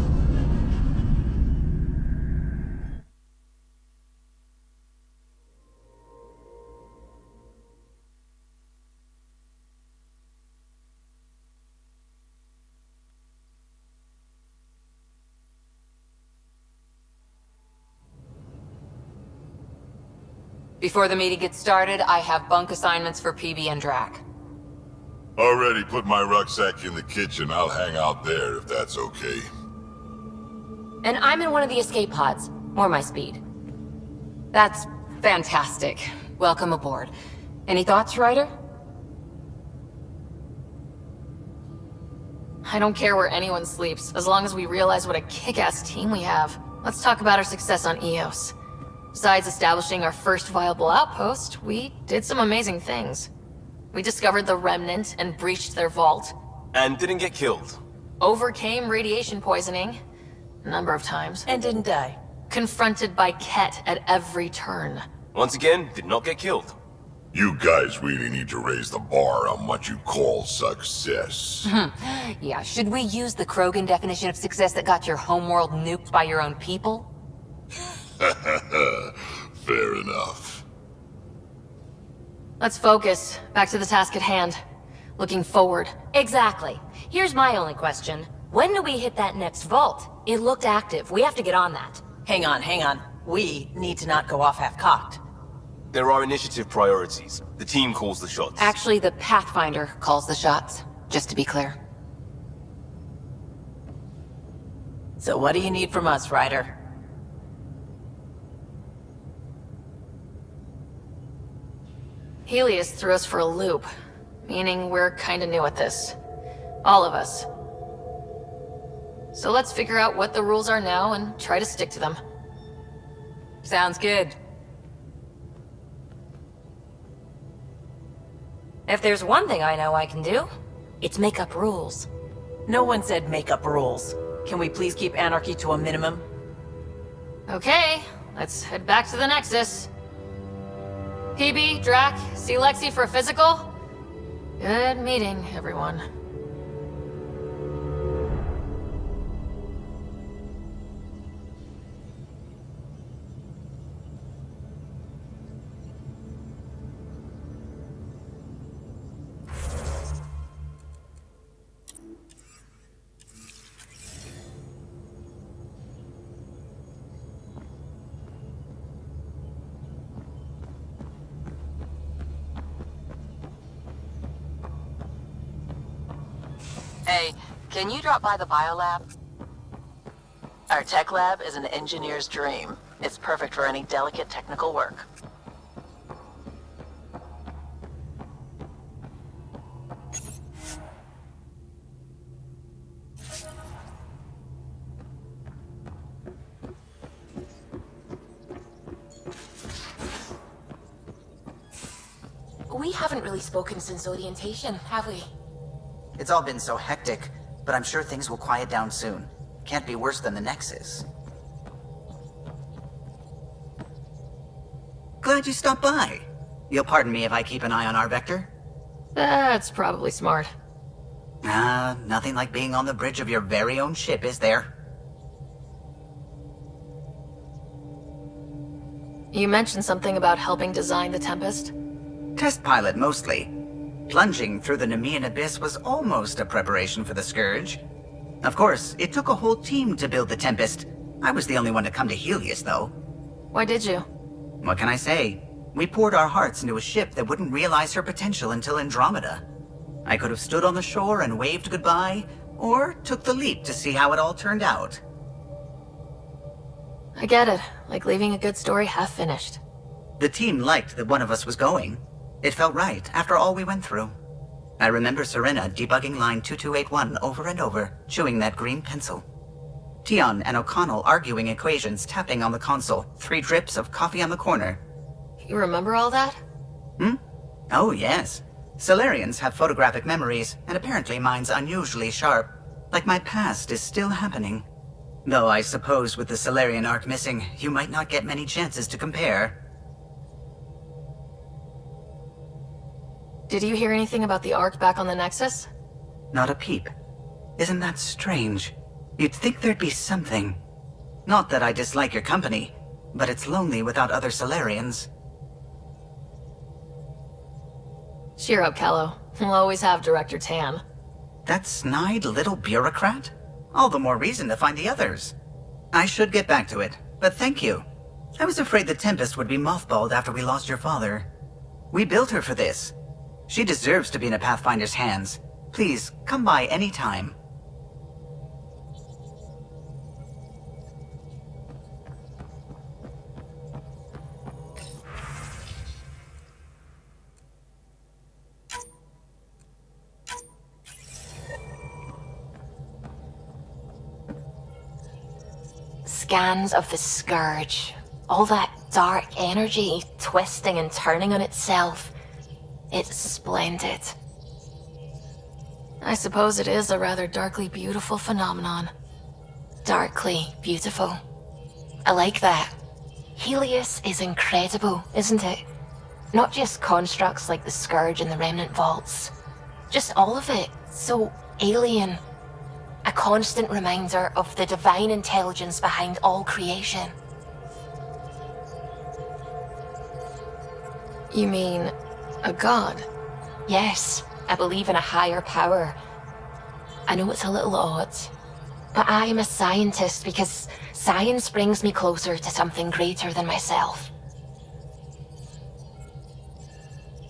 Before the meeting gets started, I have bunk assignments for PB and Drac. Already put my rucksack in the kitchen. I'll hang out there if that's okay. And I'm in one of the escape pods. More my speed. That's fantastic. Welcome aboard. Any thoughts, Ryder? I don't care where anyone sleeps, as long as we realize what a kick-ass team we have. Let's talk about our success on EOS. Besides establishing our first viable outpost, we did some amazing things. We discovered the Remnant and breached their vault. And didn't get killed. Overcame radiation poisoning. A number of times. And didn't die. Confronted by Ket at every turn. Once again, did not get killed. You guys really need to raise the bar on what you call success. Yeah, should we use the Krogan definition of success that got your homeworld nuked by your own people? Fair enough. Let's focus. Back to the task at hand. Looking forward. Exactly. Here's my only question. When do we hit that next vault? It looked active. We have to get on that. Hang on. We need to not go off half-cocked. There are initiative priorities. The team calls the shots. Actually, the Pathfinder calls the shots, just to be clear. So what do you need from us, Ryder? Helios threw us for a loop, meaning we're kinda new at this. All of us. So let's figure out what the rules are now and try to stick to them. Sounds good. If there's one thing I know I can do, it's make up rules. No one said make up rules. Can we please keep anarchy to a minimum? Okay, let's head back to the Nexus. PB, Drac, see Lexi for a physical? Good meeting, everyone. Hey, can you drop by the biolab? Our tech lab is an engineer's dream. It's perfect for any delicate technical work. We haven't really spoken since orientation, have we? It's all been so hectic, but I'm sure things will quiet down soon. Can't be worse than the Nexus. Glad you stopped by. You'll pardon me if I keep an eye on our vector? That's probably smart. Nothing like being on the bridge of your very own ship, is there? You mentioned something about helping design the Tempest? Test pilot, mostly. Plunging through the Nemean Abyss was almost a preparation for the Scourge. Of course, it took a whole team to build the Tempest. I was the only one to come to Helios, though. Why did you? What can I say? We poured our hearts into a ship that wouldn't realize her potential until Andromeda. I could have stood on the shore and waved goodbye, or took the leap to see how it all turned out. I get it. Like leaving a good story half finished. The team liked that one of us was going. It felt right after all we went through. I remember Serena debugging line 2281 over and over, chewing that green pencil. Tion and O'Connell arguing equations, tapping on the console, 3 drips of coffee on the corner. You remember all that? Oh, yes. Solarians have photographic memories, and apparently mine's unusually sharp. Like my past is still happening. Though I suppose with the Solarian arc missing, you might not get many chances to compare. Did you hear anything about the Ark back on the Nexus? Not a peep. Isn't that strange? You'd think there'd be something. Not that I dislike your company, but it's lonely without other Solarians. Cheer up, Callow. We'll always have Director Tan. That snide little bureaucrat? All the more reason to find the others. I should get back to it, but thank you. I was afraid the Tempest would be mothballed after we lost your father. We built her for this. She deserves to be in a Pathfinder's hands. Please, come by any time. Scans of the Scourge. All that dark energy twisting and turning on itself. It's splendid. I suppose it is a rather darkly beautiful phenomenon. Darkly beautiful. I like that. Helios is incredible, isn't it? Not just constructs like the Scourge and the Remnant Vaults. Just all of it. So alien. A constant reminder of the divine intelligence behind all creation. You mean a god? Yes, I believe in a higher power. I know it's a little odd, but I am a scientist because science brings me closer to something greater than myself.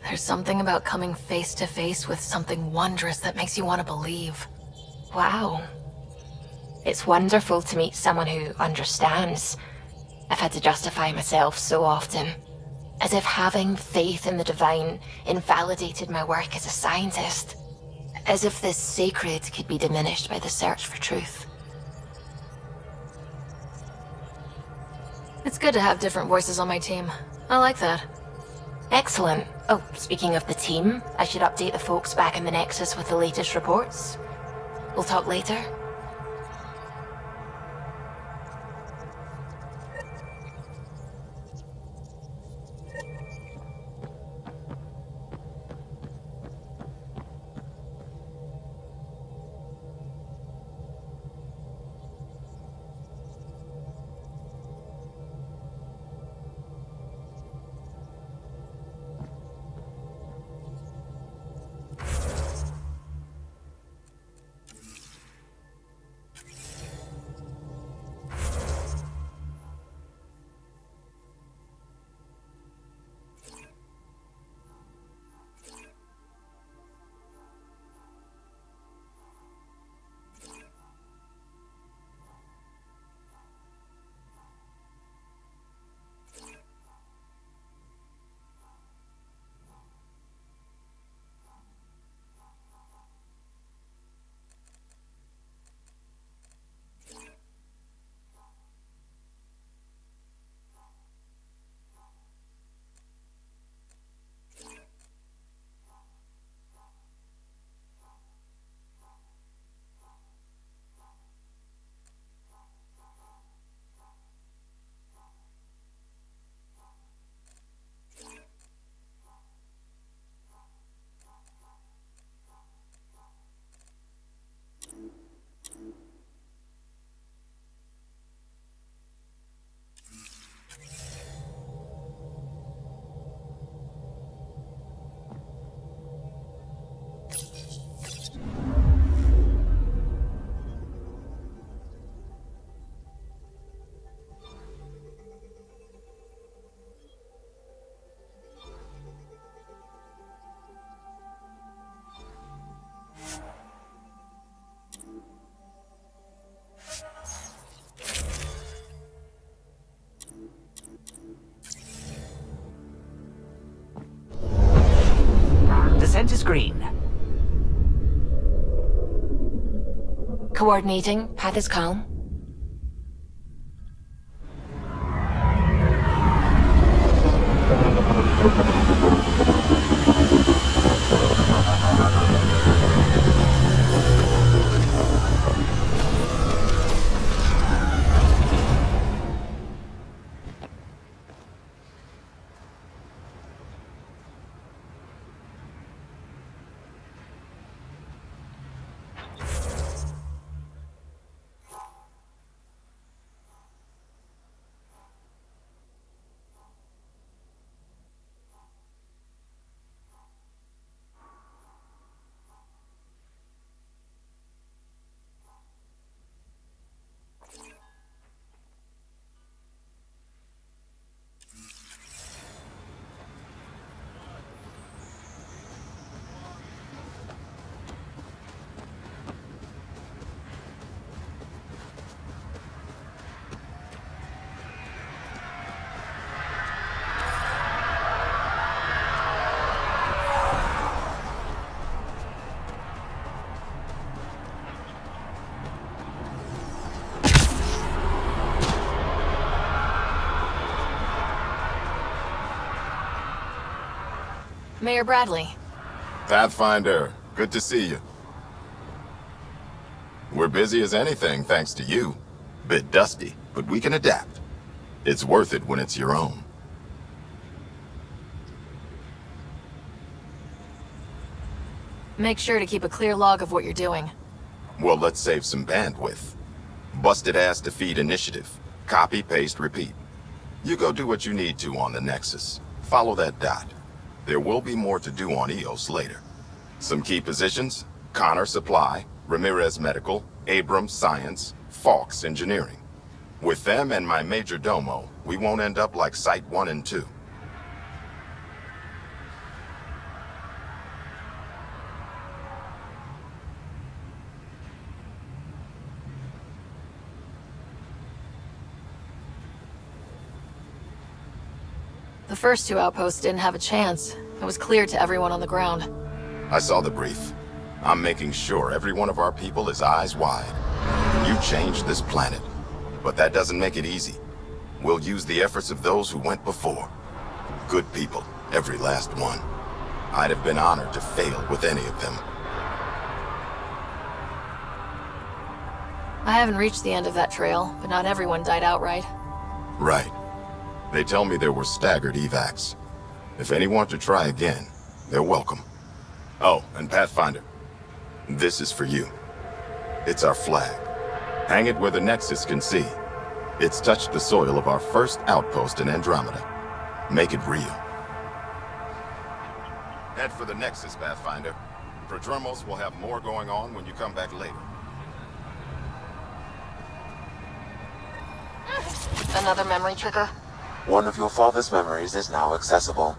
There's something about coming face to face with something wondrous that makes you want to believe. Wow. It's wonderful to meet someone who understands. I've had to justify myself so often. As if having faith in the divine invalidated my work as a scientist. As if this sacred could be diminished by the search for truth. It's good to have different voices on my team. I like that. Excellent. Oh, speaking of the team, I should update the folks back in the Nexus with the latest reports. We'll talk later. Descent is green. Coordinating. Path is calm. Mayor Bradley. Pathfinder, good to see you. We're busy as anything thanks to you. Bit dusty, but we can adapt. It's worth it when it's your own. Make sure to keep a clear log of what you're doing. Well, let's save some bandwidth. Busted ass defeat initiative. Copy, paste, repeat. You go do what you need to on the Nexus. Follow that dot. There will be more to do on EOS later. Some key positions: Connor Supply, Ramirez Medical, Abrams Science, Fawkes Engineering. With them and my major domo, we won't end up like Site 1 and 2. The first two outposts didn't have a chance. It was clear to everyone on the ground. I saw the brief. I'm making sure every one of our people is eyes wide. You changed this planet, but that doesn't make it easy. We'll use the efforts of those who went before. Good people, every last one. I'd have been honored to fail with any of them. I haven't reached the end of that trail, but not everyone died outright. Right. They tell me there were staggered evacs. If any want to try again, they're welcome. Oh, and Pathfinder, this is for you. It's our flag. Hang it where the Nexus can see. It's touched the soil of our first outpost in Andromeda. Make it real. Head for the Nexus, Pathfinder. Prodromos will have more going on when you come back later. Another memory trigger? One of your father's memories is now accessible.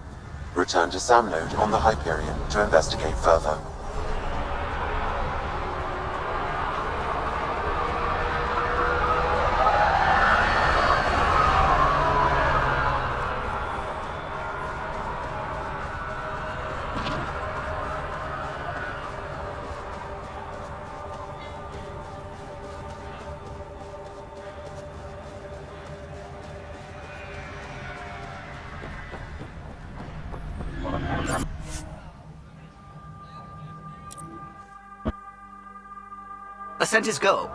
Return to Sam Node on the Hyperion to investigate further. Ascent is go.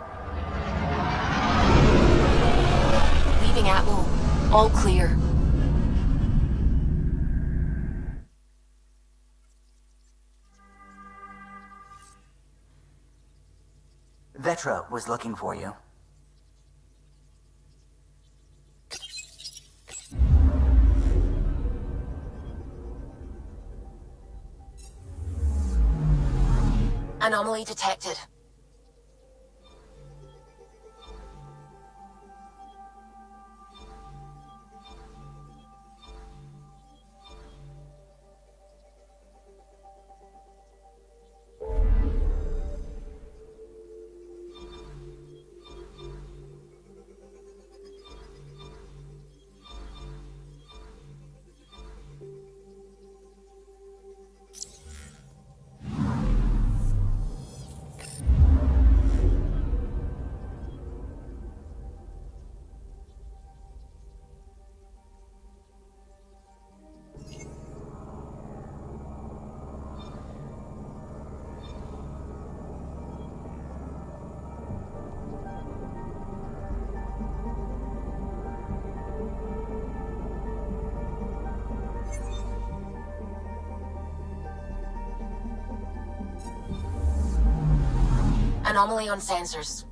Leaving Atmo. All clear. Vetra was looking for you. Anomaly detected. Anomaly on sensors.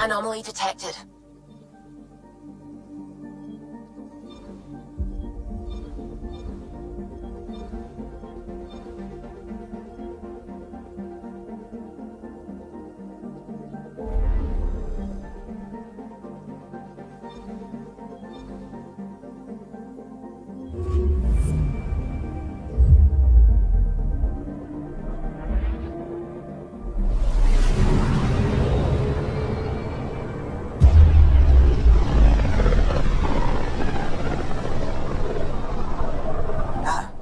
Anomaly detected.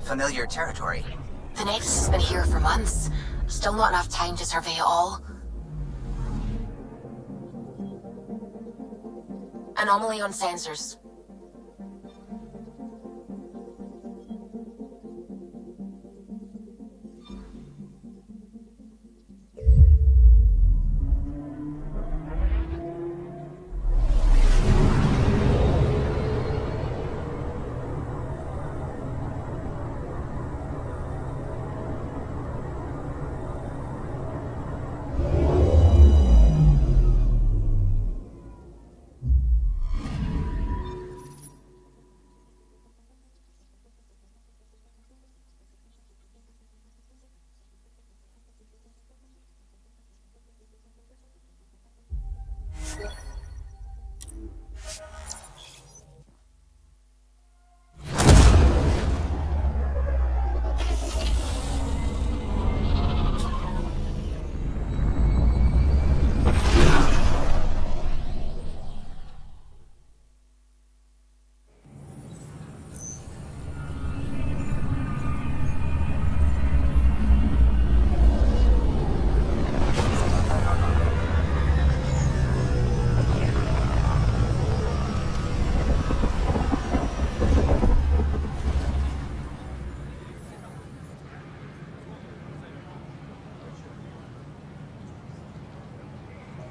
Familiar territory. The Nexus has been here for months. Still not enough time to survey it all. Anomaly on sensors.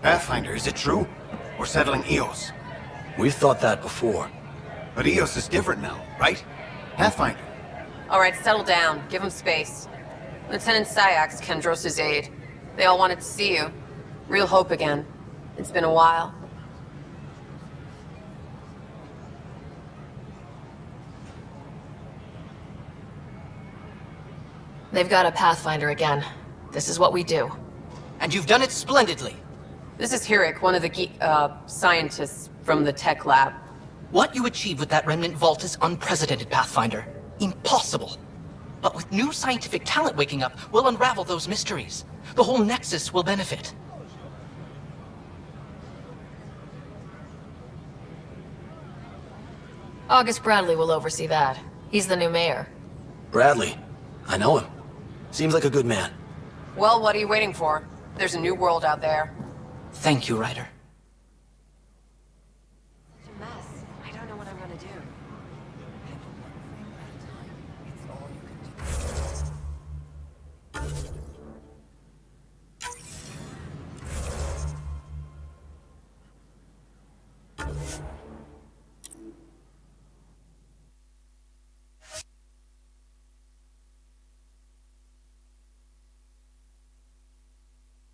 Pathfinder, is it true? We're settling EOS. We've thought that before. But EOS is different now, right? Pathfinder. All right, settle down. Give him space. Lieutenant Syax, Kendros' aide. They all wanted to see you. Real hope again. It's been a while. They've got a Pathfinder again. This is what we do. And you've done it splendidly. This is Hirik, one of the scientists from the tech lab. What you achieved with that remnant vault is unprecedented, Pathfinder. Impossible. But with new scientific talent waking up, we'll unravel those mysteries. The whole Nexus will benefit. August Bradley will oversee that. He's the new mayor. Bradley. I know him. Seems like a good man. Well, what are you waiting for? There's a new world out there. Thank you, Ryder.